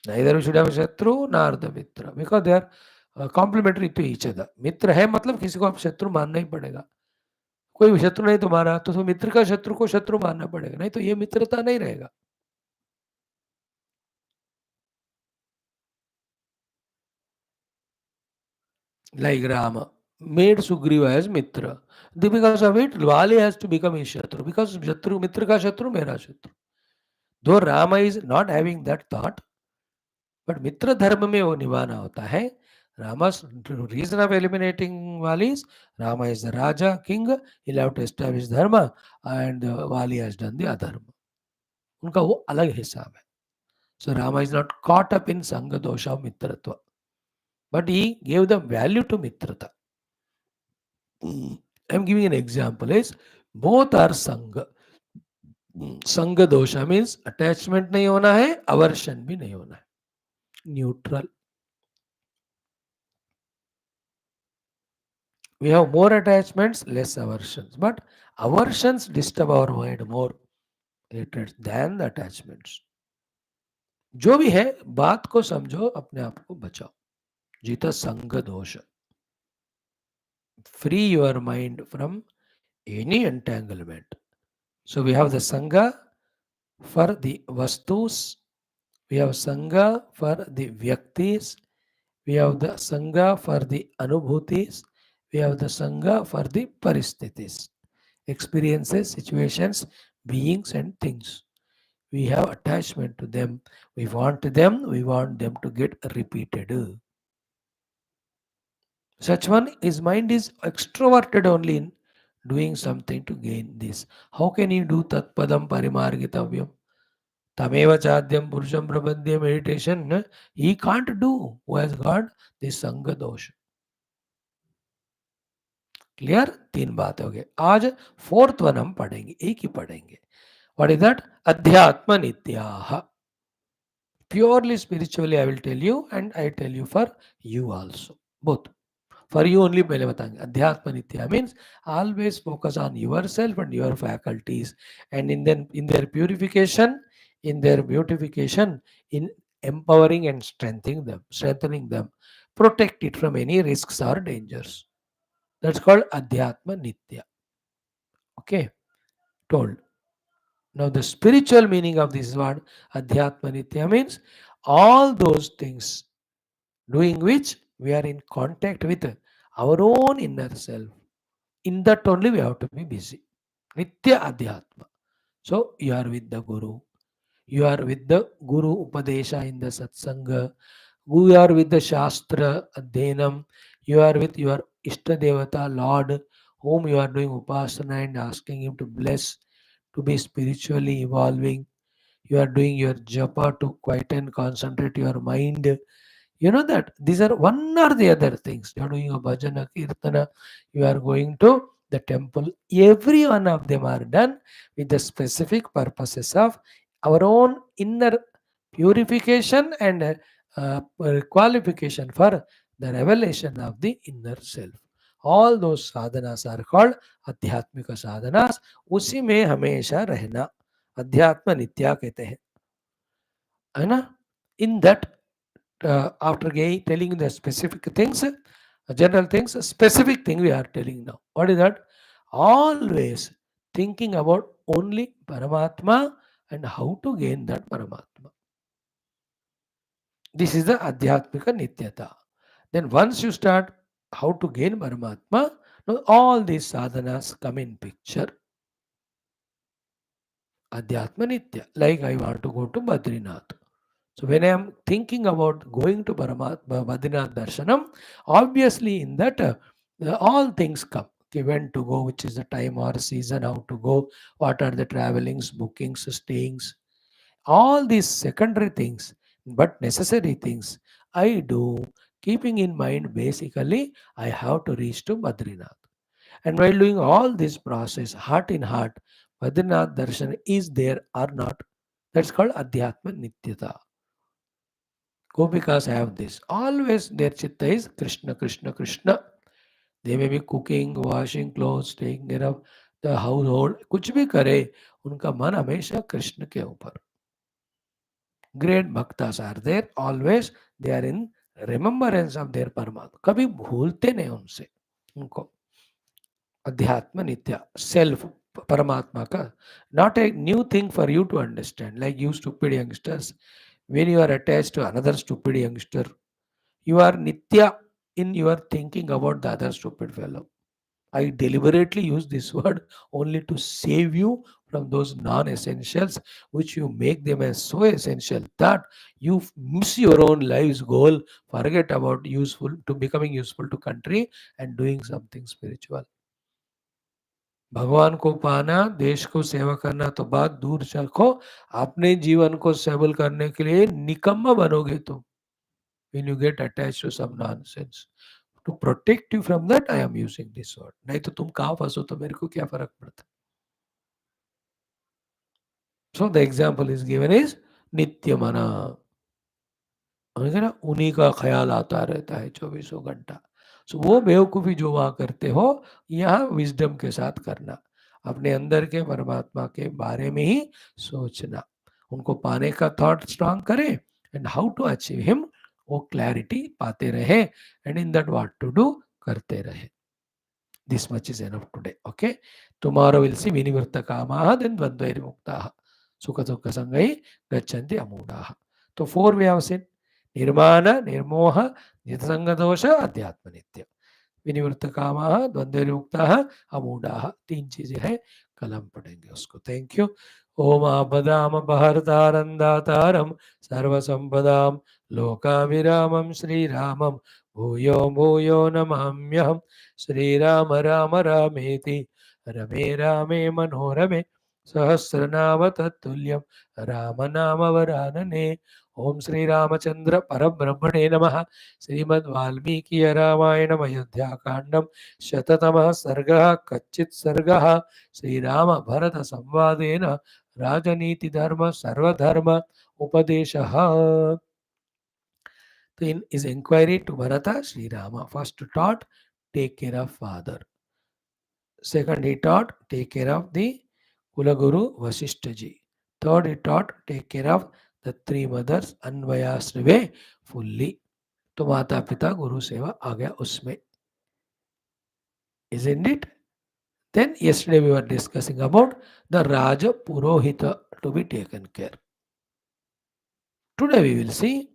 Neither we should have a Shatru nor the Mitra. Because they are complementary to each other. मित्र है मतलब किसी को आप शत्रु मानना ही पड़ेगा. कोई शत्रु नहीं तुम्हारा तो मित्र का शत्रु को शत्रु मानना पड़ेगा, नहीं तो ये मित्रता नहीं रहेगा. Like Rama made Sugriva as Mitra. Because of it, Valli has to become his Shatru. Because Shatru, Mitra ka Shatru, mera Shatru. Though Rama is not having that thought, but Mitra Dharma में वो निभाना होता है. Rama's reason of eliminating Valli is Rama is the Raja, king, he'll have to establish Dharma, and Valli has done the Adharma. उनका वो अलग हिसाब है. So Rama is not caught up in Sangha Dosha of Mitratva. But he gave the value to Mitrata. I'm giving an example is both are Sangha. Sangha Dosha means attachment नहीं होना है, aversion भी नहीं होना है. Neutral. We have more attachments, less aversions. But aversions disturb our mind more than the attachments. जो भी है बात को समझो, अपने आप को बचाओ. जीता संग दोष. Free your mind from any entanglement. So we have the Sangha for the Vastus, we have Sangha for the Vyaktis, we have the Sangha for the Anubhutis, we have the Sangha for the Paristitis. Experiences, situations, beings and things. We have attachment to them. We want them to get repeated. Such one, his mind is extroverted only in doing something to gain this. How can he do tat padam parimargitavyam? Tameva chadyam purusham prabandhya meditation. He can't do who has got this sangha dosha. Clear? 3 बात हो गए। आज 4th one हम पढ़ेंगे, एक ही पढ़ेंगे। What is that? अध्यात्म नित्याः। Purely spiritually I will tell you and I tell you for you also, both. For you only पहले बताएंगे। अध्यात्म नित्या means always focus on your self and your faculties and in their purification, in their beautification, in empowering and strengthening them, protect it from any risks or dangers. That's called Adhyatma Nitya. Okay, told. Now the spiritual meaning of this word Adhyatma Nitya means all those things doing which we are in contact with our own inner self. In that only we have to be busy. Nitya Adhyatma. So you are with the Guru. You are with the Guru Upadesha in the Satsanga. You are with the Shastra Adhenam. You are with your Ishta Devata Lord, whom you are doing Upasana and asking him to bless, to be spiritually evolving. You are doing your japa to quieten, concentrate your mind. You know that these are one or the other things. You are doing a bhajana, kirtana, you are going to the temple. Every one of them are done with the specific purposes of our own inner purification and qualification for the revelation of the inner self. All those sadhanas are called आध्यात्मिक साधनास. उसी में हमेशा रहना अध्यात्म नित्या कहते हैं, है ना? In that after telling the specific things, general things, specific thing we are telling now. What is that? Always thinking about only Paramatma and how to gain that Paramatma. This is the Adhyatmika Nityata. Then once you start how to gain Paramatma, now all these sadhanas come in picture. Adhyatma Nitya. Like I want to go to Badrinath. So when I am thinking about going to Badrinath Darshanam, obviously in that all things come. Okay, when to go, which is the time or season, how to go, what are the travelings, bookings, stayings, all these secondary things, but necessary things I do, keeping in mind basically I have to reach to Badrinath. And while doing all this process, heart in heart, Badrinath Darshan is there or not. That's called Adhyatma Nityata. Gopikas have this. Always their chitta is Krishna, Krishna, Krishna. They may be cooking, washing clothes, taking care of the household. कुछ भी करे, उनका मन हमेशा कृष्ण के ऊपर. Great bhaktas are there. Always they are in remembrance of their Paramatma. कभी भूलते नहीं उनसे, उनको. अध्यात्म नित्य, self, Paramatma ka. Not a new thing for you to understand. Like you stupid youngsters, when you are attached to another stupid youngster, you are nitya in your thinking about the other stupid fellow. I deliberately use this word only to save you from those non-essentials, which you make them as so essential that you miss your own life's goal, forget about useful to becoming useful to country and doing something spiritual. भगवान को पाना, देश को सेवा करना तो बात दूर रखो, अपने जीवन को स्टेबल करने के लिए निकम्मा बनोगे तुम. When you get attached to some nonsense, to protect you from that, I am using this word. नहीं तो तुम कहाँ फंसो तो मेरे को क्या फर्क पड़ता. So the example is given is नित्यमना. ना उन्हीं का ख्याल आता रहता है 24 घंटा. सो वो बेवकूफ़ी जो वहाँ करते हो, यहाँ विजडम के साथ करना. अपने अंदर के परमात्मा के बारे में ही सोचना. उनको पाने का थॉट स्ट्रांग करें and how to achieve him, वो क्लैरिटी पाते रहे and in that what to do करते रहे. This much is enough today. Okay. Tomorrow we'll see Vinivritta Kamaha, then Dvandvairi Muktaha. Sukha Sukha Sangai Gachanti Amudaha. So 4 we have seen. Nirmana, Nirmoha, Jitsanga Dosha, Adhyatma Nitya. विनिवृत्त कामाः द्वंद्व मुक्ताः अमूढ़ाः. 3 चीजें हैं, कल हम पढ़ेंगे उसको. Thank you. ओम आपदाम अपहर्तारं सर्वसंपदां लोकाभिरामं श्रीरामं भूयो भूयो नमाम्यहम्. श्रीराम राम रामेति रमे रामे मनोरमे सहस्रनाम तत्तुल्यं राम नाम वरानने. ओम श्री रामचंद्र परब्रह्मणे नमः। श्रीमद् वाल्मीकि रामायणम अयोध्या कांडम शततमः सर्गः कच्चित् सर्गः श्रीराम भरत संवादेन राजनीति धर्म सर्वधर्म उपदेशः। So in his inquiry to Bharata, Sri Rama first taught, take care of father. Second, he taught, take care of the Kulaguru Vasishta ji. Third, he taught, take care of the three mothers unbiased way fully. तो माता पिता गुरु सेवा आ गया उसमें, isn't it? Then yesterday we were discussing about the Raja Purohita to be taken care. Today we will see,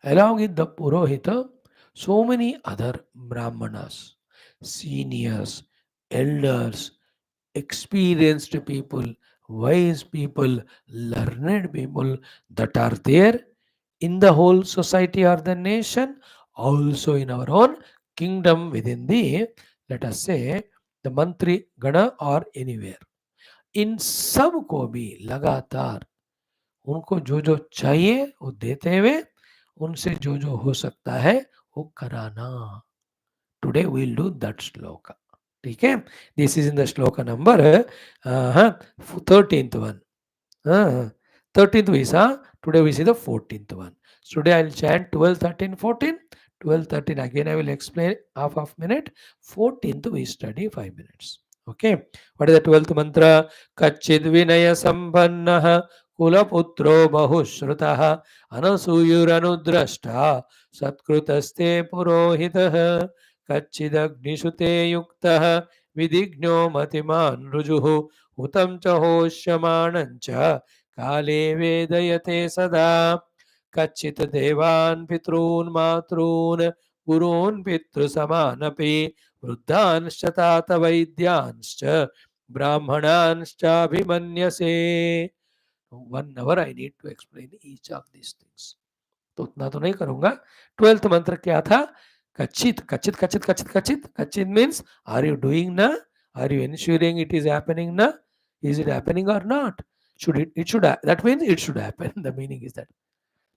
along with the Purohita, so many other Brahmanas, seniors, elders, experienced people, wise people, learned people that are there in the whole society or the nation, also in our own kingdom within the, let us say, the Mantri Gana or anywhere. इन सब को भी लगातार उनको जो जो चाहिए वो देते हुए उनसे जो जो हो सकता है वो कराना. Today we will do that shloka. ठीक है, this is in the shloka number 13th one. 13th we saw, today we see the 14th one. So today I will chant 12, 13, 14. 12, 13 again I will explain half of minute. 14th we study 5 minutes. Okay, what is the 12th mantra? Kachid vinaya sambannah kulaputro bahushrutah anasuyuranudrashta satkrutasते पुरोहितः कच्चिदग्निशुते युक्तः विधिज्ञो मतिमान् ऋजुः हुतं च होष्यमाणं च काले वेदयते सदा कच्चित् देवान् पितॄन् मातॄन् गुरून् पितृसमानपि वृद्धांश्च तात वैद्यांश्च ब्राह्मणांश्चाभिमन्यसे. 1 hour I need to explain each of these things, तो उतना तो नहीं करूंगा. 12th मंत्र क्या था? कच्चित कच्चित कच्चित कच्चित कच्चित. कच्चित मीन्स आर यू डूइंग ना, are you ensuring it is happening na, is it happening or not? Should it should, that means it should happen. The meaning is that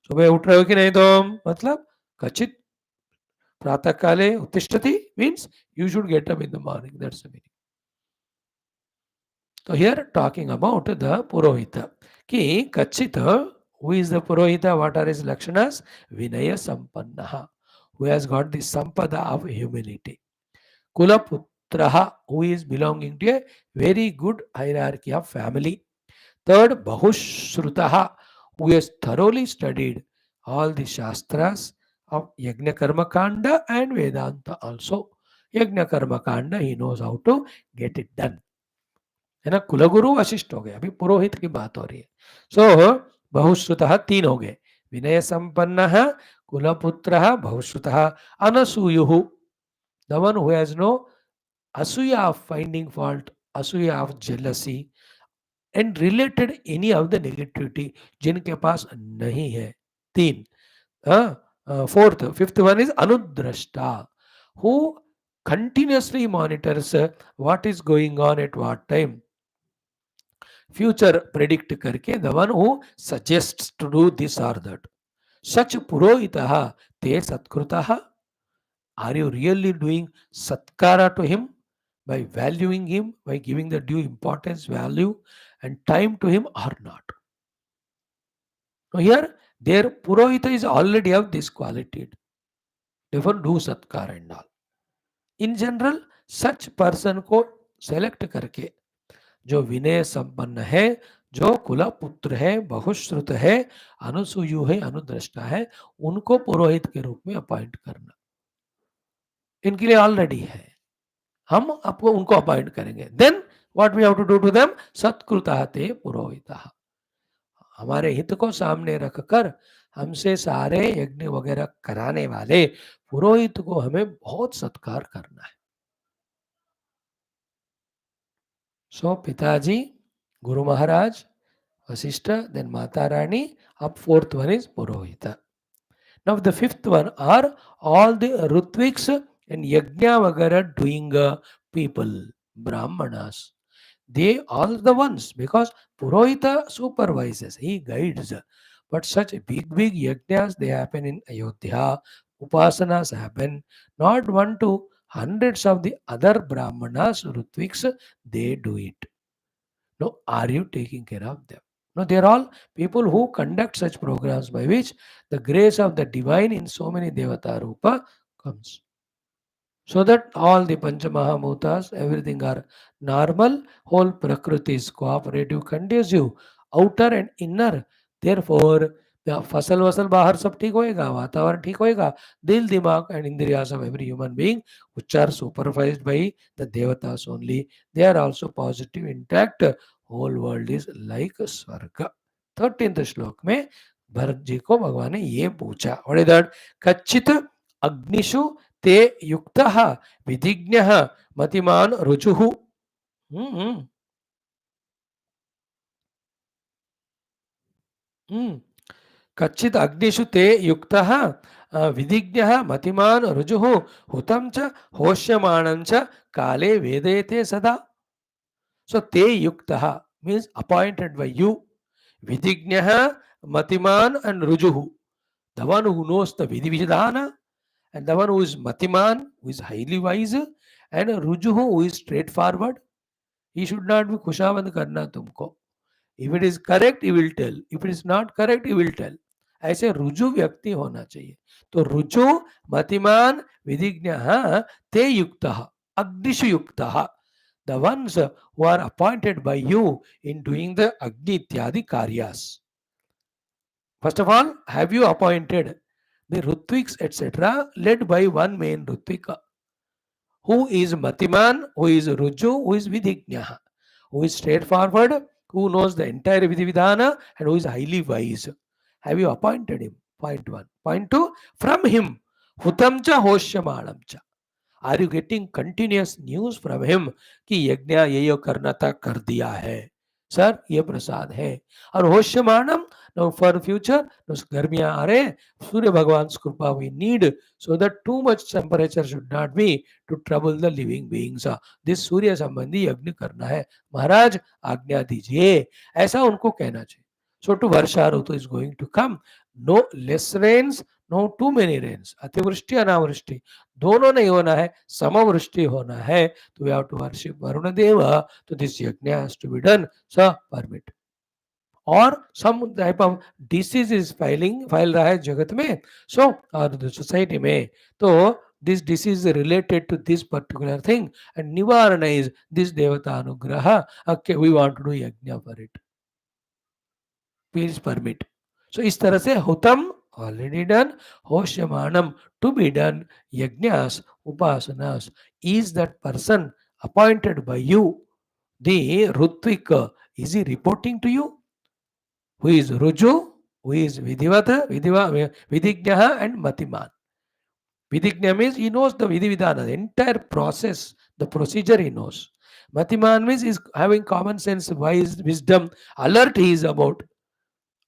सुबह उठ रहे हो कि नहीं तुम, मतलब कच्चित प्रातः काले उत्तिष्ठति means you should get up in the morning. That's the meaning. So here talking about the Purohita. Ki Kachita, who is the Purohita? What are his lakshanas? Vinaya Sampannaha, who has got the Sampada of humility. Kulaputraha, who is belonging to a very good hierarchy of family. Third, Bahushrutaha, who has thoroughly studied all the Shastras of Yajna Karma Kanda and Vedanta also. Yajna Karma Kanda, he knows how to get it done. है ना, कुलगुरु वशिष्ठ हो गए, अभी पुरोहित की बात हो रही है. सो बहुश्रुतः 3 हो गए. विनय संपन्नः, कुलपुत्रः, बहुश्रुतः, अनसूयुः, the one who has no asuya of finding fault, asuya of jealousy and related any of the negativity, जिनके पास नहीं है. 3. Fourth, fifth one is anudrashta, who continuously monitors what is going on at what time, future predict करके, the one who suggests to do this or that. Such purohitah te satkritah. Are you really doing satkara to him by valuing him, by giving the due importance, value and time to him or not? Now here their purohita is already of this quality. Therefore do satkara and all. In general such person को select करके जो विनय संपन्न है, जो कुल पुत्र है, बहुश्रुत है, अनुसूयु है, अनुद्रष्टा है, उनको पुरोहित के रूप में अपॉइंट करना. इनके लिए ऑलरेडी है, हम आपको उनको अपॉइंट करेंगे. Then what we have to do to them? सत्कृतः ते पुरोहितः. हमारे हित को सामने रखकर हमसे सारे यज्ञ वगैरह कराने वाले पुरोहित को हमें बहुत सत्कार करना है. सो पिताजी, Guru Maharaj, Vasishta, then Mata Rani, up 4th one is Purohita. Now the 5th one are all the Rutviks and Yajna Vagara doing people, Brahmanas. They all the ones, because Purohita supervises, he guides, But such big yajnas, they happen in Ayodhya. Upasanas happen not one to hundreds of the other Brahmanas, Ritviks, they do it. No, are you taking care of them? No, they are all people who conduct such programs by which the grace of the divine in so many Devata Rupa comes. So that all the Panchamahabhutas, everything are normal, whole Prakriti is cooperative, conducive, outer and inner. Therefore, the फसल वसल बाहर सब ठीक होएगा, वातावरण ठीक होएगा, दिल दिमाग and indriyas of every human being which are supervised by the devatas only, they are also positive, intact. Whole world is like स्वर्ग. 13th श्लोक में भरत जी को भगवान ने ये पूछा, what is that? कच्चित अग्निषु ते युक्तः विधिज्ञः मतिमान रुचुः. कच्चित् अग्निषु ते युक्तः विधिज्ञः मतिमान रुजुः हुतं च होष्यमाणं च काले वेदयते सदा. So te yuktah means appointed by you. Vidignyah, matiman and rujuhu. The one who knows the vidivijadhana, and the one who is matiman, who is highly wise, and rujuhu, who is straightforward. He should not be kushavand karna tumko. If it is correct, he will tell. If it is not correct, he will tell. ऐसे रुजु व्यक्ति होना चाहिए. तो रुजु मतिमान विधिज्ञ ते युक्त अग्निषु युक्त, the ones who are appointed by you in doing the agni ityadi karyas. First of all, have you appointed the Rutviks etc. led by one main Rutvika who is Matiman, who is Ruju, who is Vidhignya, who is straightforward, who knows the entire Vidhana and who is highly wise. Have you appointed him? Point one. Point two, from him, Hutamcha Hoshyamanamcha. Are you getting continuous news from him कि यज्ञ ये यो करना था कर दिया है sir, ये प्रसाद है. और होश्यमानम, now for future, गर्मियां आ रहे हैं, सूर्य भगवान कृपा we need so that too much temperature should not be to trouble the living beings. this सूर्य संबंधी यज्ञ करना है, महाराज आज्ञा दीजिए, ऐसा उनको कहना चाहिए. So to Varsha Rutu is going to come. No less rains, no too many rains. अतिवृष्टि अनावृष्टि दोनों नहीं होना है, समवृष्टि होना है. तो we have to worship Varuna Deva. So this yajna has to be done. So permit. Or some type of disease is फैल रहा है जगत में, so or the society में, तो this disease is related to this particular thing and nivarana is this devata anugraha. Okay, we want to do yajna for it. Please permit. So इस तरह से हुतम already done, hoshyamanam to be done, yajnas, upasanas, is that person appointed by you, the Rutvik, is he reporting to you? Who is Ruju, who is Vidivata, Vidignaha and Matiman. Vidigna means he knows the Vidividana, the entire process, the procedure he knows. Matiman means he is having common sense, wise, wisdom, alert he is about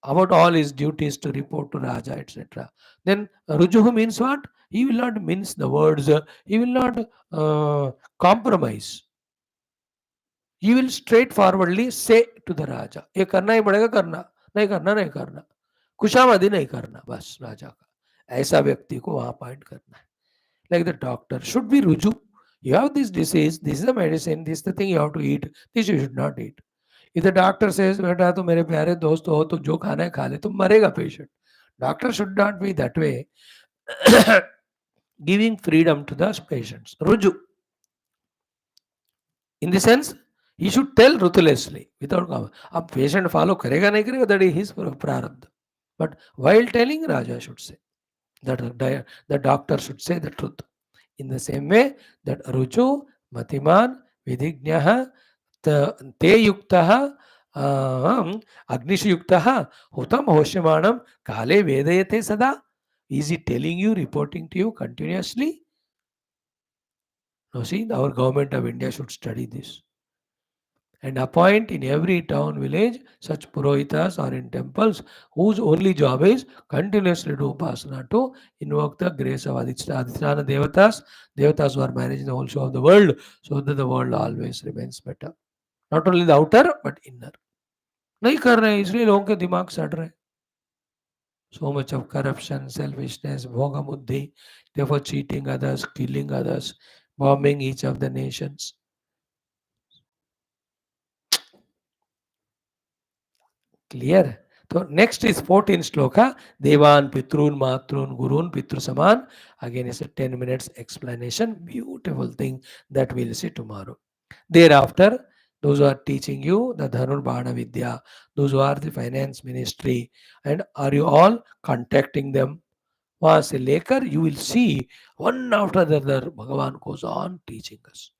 all his duties to report to Raja, etc. Then Rujuhu means what? He will not mince the words, he will not compromise. He will straightforwardly say to the Raja, ये करना ही पड़ेगा, करना नहीं करना नहीं करना, खुशामदी नहीं करना, बस राजा का. ऐसा व्यक्ति को वहां अपॉइंट करना है. Like the doctor should be Ruju. You have this disease, this is the medicine, this is the thing you have to eat, this you should not eat. If the doctor says, बेटा तो मेरे प्यारे दोस्त हो, तो जो खाना है खा ले, तो मरेगा patient. Doctor should not be that way, giving freedom to the patients. Ruju. In the sense, he should tell ruthlessly, without comment. अब patient follow करेगा नहीं करेगा, that is his prarabdha. But while telling, Raja should say, that the doctor should say the truth. In the same way, that Ruju, Matiman, Vidignaha, te yuktaha, agnishu yuktaha, hutam hoshyamanam, kale vedayate sada. Is he telling you, reporting to you continuously? Now see, our government of India should study this and appoint in every town, village, such purohitas or in temples whose only job is continuously do upasana to invoke the grace of Adhisthana Devatas, Devatas who are managing the whole show of the world, so that the world always remains better. Not only the outer, but inner. नहीं कर रहे हैं, इसलिए लोगों के दिमाग सड़ रहे हैं. So much of corruption, selfishness, bhogamuddhi, therefore cheating others, killing others, bombing each of the nations. Clear? So next is 14th shloka. Devan Pitrun Matrun Gurun Pitru Saman. Again is a 10 minutes explanation. Beautiful thing that we'll see tomorrow. Thereafter, those who are teaching you the Dhanurbaana Vidya, those who are the finance ministry, and are you all contacting them? वहां से लेकर you will see one after the other Bhagavan goes on teaching us.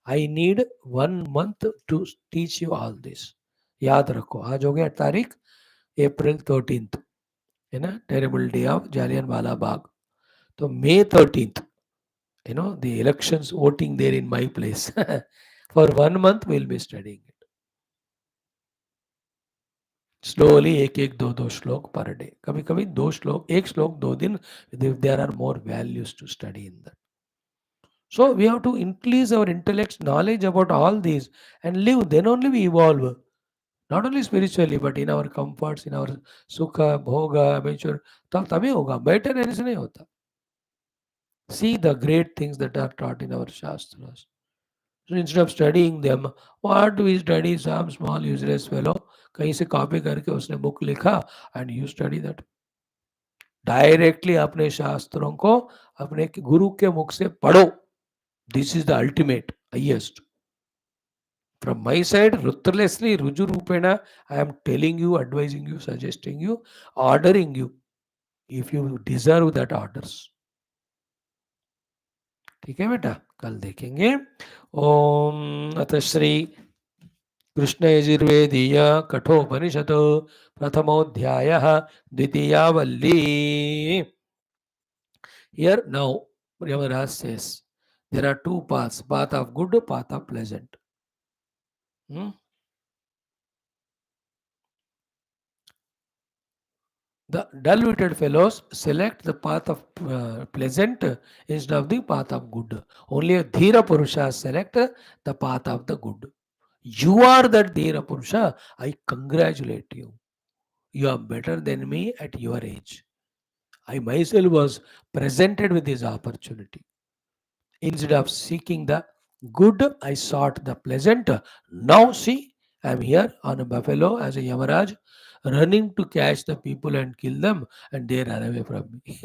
I need 1 month to teach you all this. याद रखो आज हो गया तारीख April 13th, है ना, टेरेबल डे ऑफ जालियन वाला बाग. तो May 13th, the elections voting there in my place. For 1 month we'll be studying it. Slowly एक दो दो श्लोक पर डे, कभी कभी दो श्लोक एक श्लोक 2 दिन, if there are more values to study in that. So we have to increase our intellect's knowledge about all these and live. Then only we evolve. Not only spiritually, but in our comforts, in our sukha, bhoga, adventure. तभी होगा, better ऐसे नहीं होता. See the great things that are taught in our shastras. So instead of studying them, what do we study? Some small useless fellow कहीं से copy करके उसने book लिखा and you study that. Directly अपने शास्त्रों को अपने गुरु के मुख से पढ़ो. This is the ultimate, highest. From my side, ruthlessly, Ruju Rupena, I am telling you, advising you, suggesting you, ordering you, if you deserve that orders. ठीक है बेटा, कल देखेंगे. ओम अथ श्री कृष्ण यजुर्वेदीय कठोपनिषत् प्रथमोऽध्यायः द्वितीया वल्ली. Here now, Ramayana says, there are two paths, path of good, path of pleasant. The dull-witted fellows select the path of pleasant instead of the path of good. Only a Dhira Purusha select the path of the good. You are that Dhira Purusha. I congratulate you. You are better than me at your age. I myself was presented with this opportunity. Instead of seeking the good, I sought the pleasant. Now see, I am here on a buffalo as a Yamaraj, running to catch the people and kill them, and they run away from me.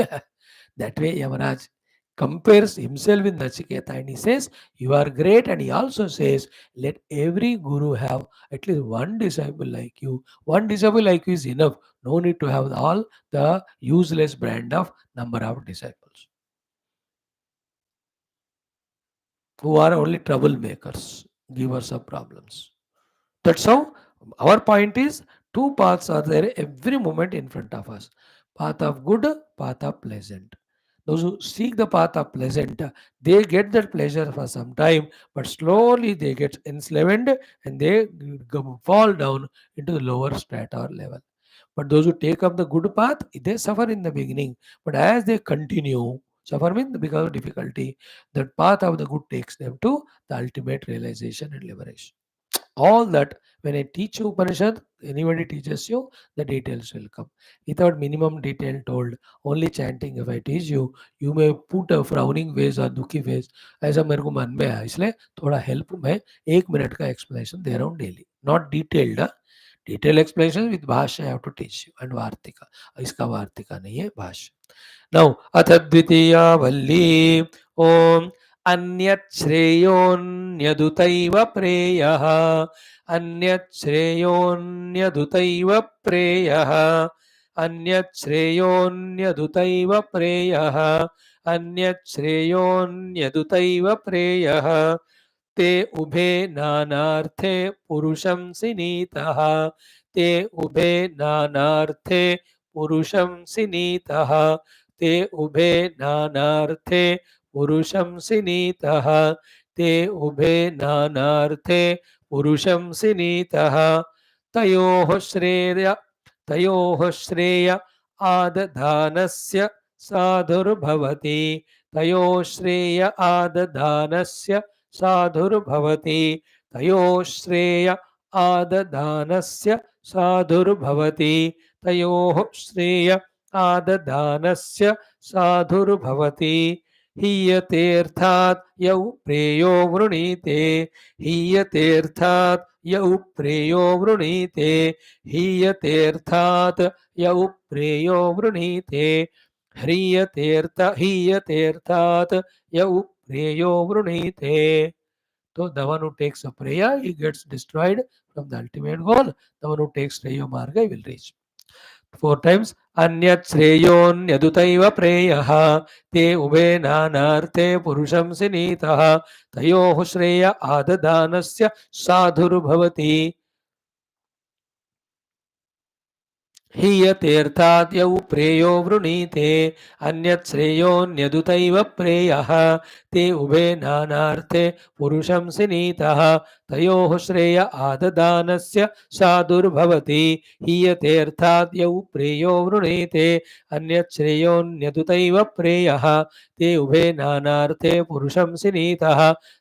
That way, Yamaraj compares himself with Nachiketa and he says, you are great. And he also says, let every guru have at least one disciple like you. One disciple like you is enough. No need to have all the useless brand of number of disciples who are only troublemakers, givers of problems. That's how our point is two paths are there every moment in front of us. Path of good, path of pleasant. Those who seek the path of pleasant, they get that pleasure for some time, but slowly they get enslaved and they fall down into the lower strata or level. But those who take up the good path, they suffer in the beginning. But as they continue, suffer means because of difficulty, that path of the good takes them to the ultimate realization and liberation. All that when I teach you Upanishad, anybody teaches you, the details will come. Without minimum detail told, only chanting if I teach you, you may put a frowning face or दुखी face. ऐसा मेरे को मन में है, इसलिए थोड़ा help में 1 मिनट का एक्सप्लेनेशन दे रहा हूँ daily. Not detailed, detail explanation with भाष्य I have to teach you and वार्तिका. इसका वार्तिका नहीं है, भाष्य. नौ अथ द्वितीया वल्ली. ओम अन्यच्छ्रेयोऽन्यदुतैव प्रेयः. अन्यच्छ्रेयोऽन्यदुतैव प्रेयः. अन्यच्छ्रेयोऽन्यदुतैव प्रेयः. अन्यच्छ्रेयोऽन्यदुतैव प्रेयः. ते उभे नानार्थे पुरुषं सिनीतः. ते उभे नानार्थे पुरुषं सिनीतः. ते उभे नानार्थे पुरुषं सिनीतः. ते उभे नानार्थे पुरुषं सिनीतः. तयोः श्रेय आदधानस्य साधुर्भवति. तयोः श्रेय आदधानस्य साधुर्भवति. तयोः श्रेय आदधानस्य साधुर्भवति. तयोः श्रेय आददानस्य साधुर्भवति हीयतेऽर्थात् यौ प्रेयो वृणीते हीयतेऽर्थात् यौ प्रेयो वृणीते हीयतेऽर्थात् यौ प्रेयो वृणीते हीयतेऽर्थात् यौ प्रेयो वृणीते. So the one who takes a prayer, he gets destroyed from the ultimate goal. The one who takes Shreyo Marga, he will reach. 4 times. Anyat Shreyonyadutaiva Preyaha Te Ube Nanarte Purusham Sinitaha Tayoh Shreya Adadanasya Sadhur Bhavati हीयतेऽर्थात् यौ प्रेयो वृणीते अन्यत् श्रेयोऽन्यदुतैव प्रेयः ते उभे नानार्थे पुरुषं सिनीतः तयोः श्रेय आददानस्य साधुर्भवति हीयतेऽर्थात् यौ प्रेयो वृणीते अन्यत् श्रेयोऽन्यदुतैव प्रेयः ते उभे नानार्थे पुरुषं सिनीतः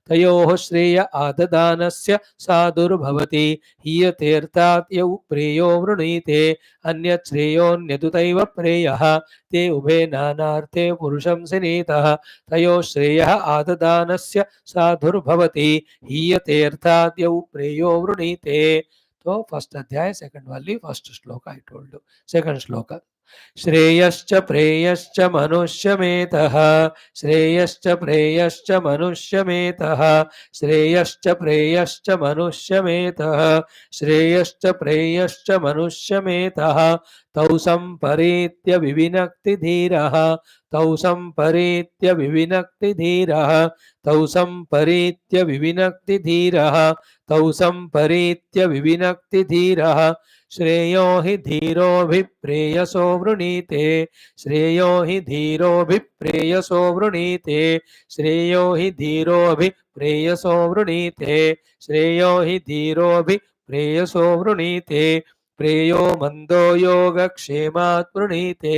तयोः श्रेय आददानस्य साधुर्भवति हीयतेऽर्थात् यौ प्रेयो वृणीते अन्यत् श्रेयोऽन्यदुतैव प्रेयः ते उभे नानार्थे पुरुषं सिनीतः तयो श्रेयः आददानस्य साधुर्भवति हीयतेऽर्थात् यौ प्रेयो वृणीते. तो फर्स्ट अध्याय सेकंड वाली फर्स्ट श्लोक आई टोल्ड यू. सेकंड श्लोक श्रेयश्च प्रेयश्च मनुष्यमेतः श्रेयश्च प्रेयश्च मनुष्यमेतः श्रेयश्च प्रेयश्च मनुष्यमेतः श्रेयश्च प्रेयश्च मनुष्यमेतः तौ संपरीत्य विविनक्ति धीरः तौ संपरीत्य विविनक्ति धीरः तौ संपरीत्य विविनक्ति धीरः तौ संपरीत्य विविनक्ति धीरः श्रेयो हि धीरोऽभिप्रेयसो वृणीते श्रेयो हि धीरोऽभिप्रेयसो वृणीते श्रेयो हि धीरोऽभिप्रेयसो वृणीते श्रेयो हि धीरोऽभिप्रेयसो वृणीते प्रेयो मन्दो योगक्षेमात् वृणीते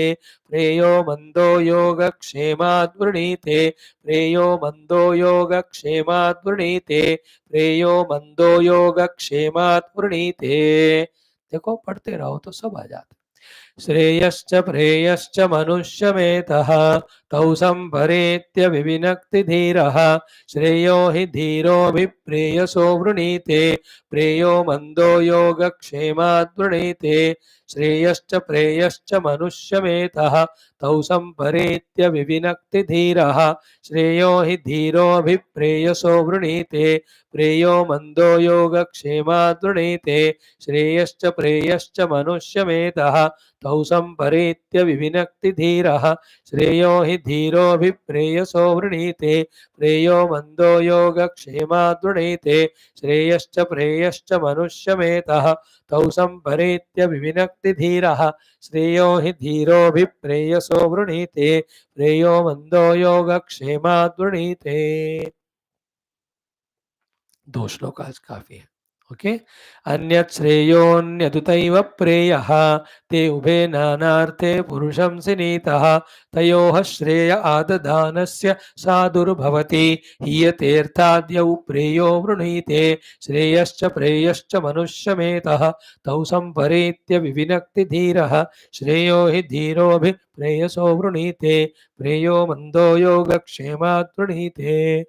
प्रेयो मन्दो योगक्षेमात् वृणीते प्रेयो मन्दो योगक्षेमात् वृणीते प्रेयो मन्दो योगक्षेमात् वृणीते. देखो पढ़ते रहो तो सब आ जाते. श्रेयश्च प्रेयश्च मनुष्यमेतः तौ संपरेत्य विविनक्ति धीरः श्रेयो हि धीरोऽभिप्रेयसो वृणीते प्रेयो मन्दो योगक्षेमात् वृणीते श्रेयश्च प्रेयश्च मनुष्यमेतः तौ संपरेत्य विविनक्ति धीरः श्रेयो हि धीरोऽभिप्रेयसो वृणीते प्रेयो मन्दो योगक्षेमात् वृणीते श्रेयश्च प्रेयश्च मनुष्यमेतः तौ संपरेत्य विविनक्ति धीरः श्रेयो हि धीरोऽभिप्रेयसो वृणीते प्रेयो मन्दो योगक्षेमात् वृणीते श्रेयश्च प्रेयश्च मनुष्यमेतः तौ संपरेत्य विविनक्ति धीरः श्रेयो हि धीरोऽभिप्रेयसो वृणीते प्रेयो मन्दो योगक्षेमात् वृणीते. 2 श्लोक आज काफी है. ओके. अन्यत् श्रेयोऽन्यदुतैव प्रेयः ते उभे नानार्थे पुरुषं सिनीतः तयोः श्रेय आददानस्य साधुर्भवति हीयतेऽर्थाद्यौ प्रेयो वृणीते श्रेयश्च प्रेयश्च मनुष्यमेतः तौ संपरेत्य विविनक्ति धीरः श्रेयो हि धीरोऽभिप्रेयसो वृणीते प्रेयो मन्दो योगक्षेमात् वृणीते.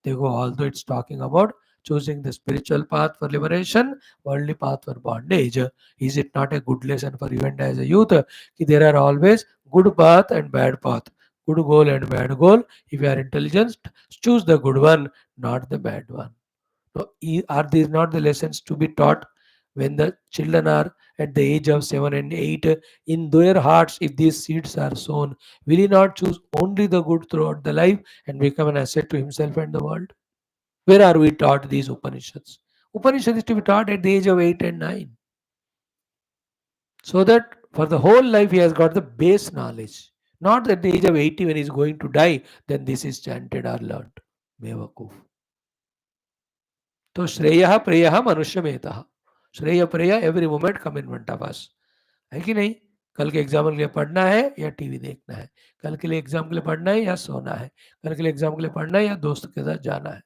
देखो, although it's talking about choosing the spiritual path for liberation, worldly path for bondage, is it not a good lesson for you and as a youth? Ki there are always good path and bad path, good goal and bad goal. If you are intelligent, choose the good one, not the bad one. So, are these not the lessons to be taught when the children are at the age of 7 and 8? In their hearts, if these seeds are sown, will he not choose only the good throughout the life and become an asset to himself and the world? Where are we taught these Upanishads? Upanishad is to be taught at the age of 8 and 9. So that for the whole life he has got the base knowledge. Not at the age of 80 when he is going to die, then this is chanted or learned. Mevakuf. तो श्रेय प्रेय मनुष्यमेतः. श्रेय प्रेय every moment come in front of us. है कि नहीं? कल के एग्जाम के लिए पढ़ना है या टीवी देखना है, कल के लिए एग्जाम के लिए पढ़ना है या सोना है, कल के लिए एग्जाम के लिए पढ़ना है या दोस्त के साथ जाना है.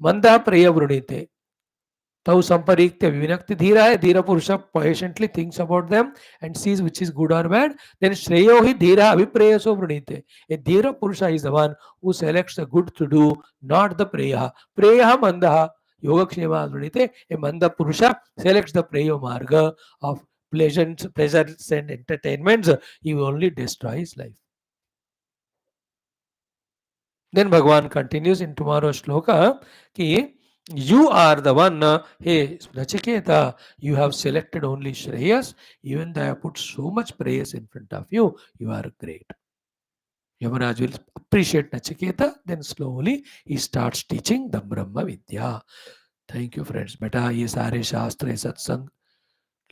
मंदा प्रिय वृणीते. Tau samparikta vinakti dhira hai. Dhira purusha patiently thinks about them and sees which is good or bad. Then shreyo hi dhira avipreyaso vrinite. A dhira purusha is the one who selects the good to do, not the preya. Preya mandaha. Yogakshema vrinite. A manda purusha selects the preyo marga of pleasures and entertainments. He only destroys life. Then Bhagavan continues in tomorrow's shloka ki you are the one, hey Nachiketa, you have selected only Shreyas, even though I have put so much praise in front of you, you are great. Yamaraj will appreciate Nachiketa, then slowly he starts teaching the Brahma Vidya. Thank you, friends. Beta, ye sare shastra, satsang,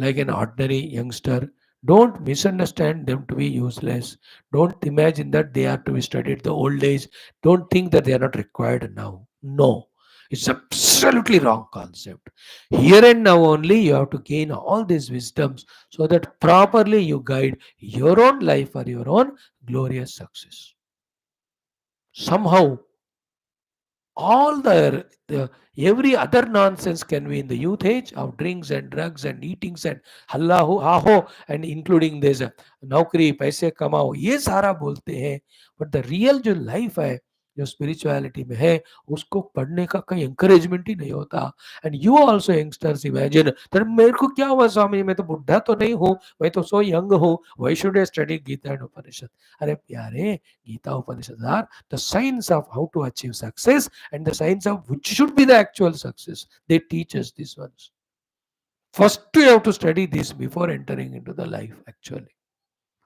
like an ordinary youngster. Don't misunderstand them to be useless. Don't imagine that they are to be studied the old age. Don't think that they are not required now. No, it's absolutely wrong concept. Here and now only you have to gain all these wisdoms so that properly you guide your own life for your own glorious success. Somehow all the every other nonsense can be in the youth age of drinks and drugs and eatings and हल्ला आहो and including this नौकरी पैसे कमाओ ये सारा बोलते हैं but the real जो life है जो spirituality में है उसको पढ़ने का कहीं encouragement ही नहीं होता. And you also youngsters imagine that मेरे को क्या हुआ स्वामी, मैं तो बुढ़ा तो नहीं हूँ, मैं तो so young हूँ, why should I study Gita and Upanishad? अरे प्यारे, Gita Upanishad are the science of how to achieve success and the science of which should be the actual success. They teach us these ones. First, you have to study this before entering into the life actually.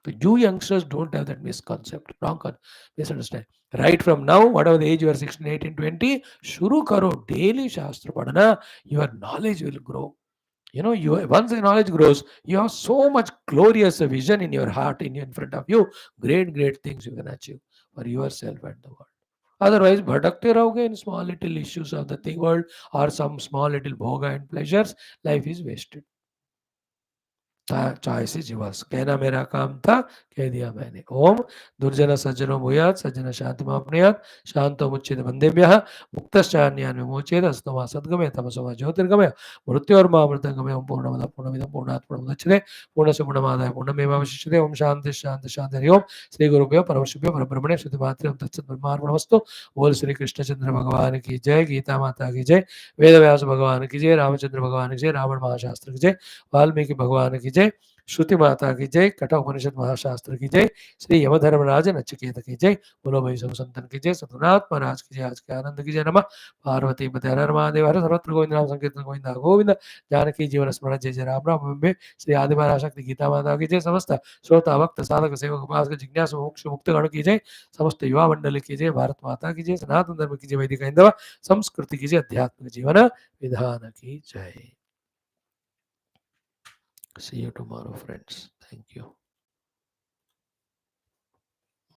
So you youngsters don't have that misconcept, misunderstand. Right from now, whatever the age you are 16, 18, 20, shuru karo, daily shastra padana, your knowledge will grow. You know, once the knowledge grows, you have so much glorious vision in your heart, in front of you. Great things you can achieve for yourself and the world. Otherwise, भटकते रहोगे in small little issues of the thing world or some small little bhoga and pleasures, life is wasted. चाय से जीवास कहना मेरा काम था, कह दिया मैंने. ओम दुर्जन सज्जनो भूयात् सज्जन शांति मापनुयात् शांतो मुच्यते बंदेभ्यः मुक्तश्चान्यान् विमोचयेत् अस्तो मा सद्गमय तमसो मा ज्योतिर्गमय मृत्योर्मामृतंगमय. ओम पूर्णमदः पूर्णमिदं पूर्णात् पूर्णमुदच्यते पूर्णस्य पूर्णमादाय पूर्णमेवावशिष्यते. ओम शांति शांति शांति. हरि ओम. श्री गुरुभ्यो परमशिभ्यो परब्रह्मणे श्रुतिमात्रे तत्सत् ब्रह्मार्पणमस्तु. बोल श्री कृष्णचंद्र भगवान की जय, गीता माता की जय, वेद व्यास भगवान की जय, रामचंद्र भगवान की जय, रावण महाशास्त्र की जय, वाल्मीकि भगवान की जय, श्रुति माता की जय, कठा उपनिषद महाशास्त्र की जय, श्री यमधर्मराज नचिकेत की जय, बोलो भाई सब संतन की जय, सतनाथ महाराज की जय, आज के आनंद की जय. नमः पार्वती पते हर हर महादेव. हर सर्वत्र गोविंद नाम संकीर्तन गोविंदा गोविंद. जानकी जीवन स्मरण जय जय राम राम. में श्री आदि महाशक्ति गीता माता की जय. समस्त श्रोता भक्त साधक सेवक उपासक जिज्ञासु मोक्ष मुक्त गण की जय, समस्त युवा मंडल की जय, भारत माता की जय, सनातन धर्म की जय, वैदिक हिंदव संस्कृति की जय, अध्यात्म जीवन विधान की जय. See you tomorrow, friends. Thank you.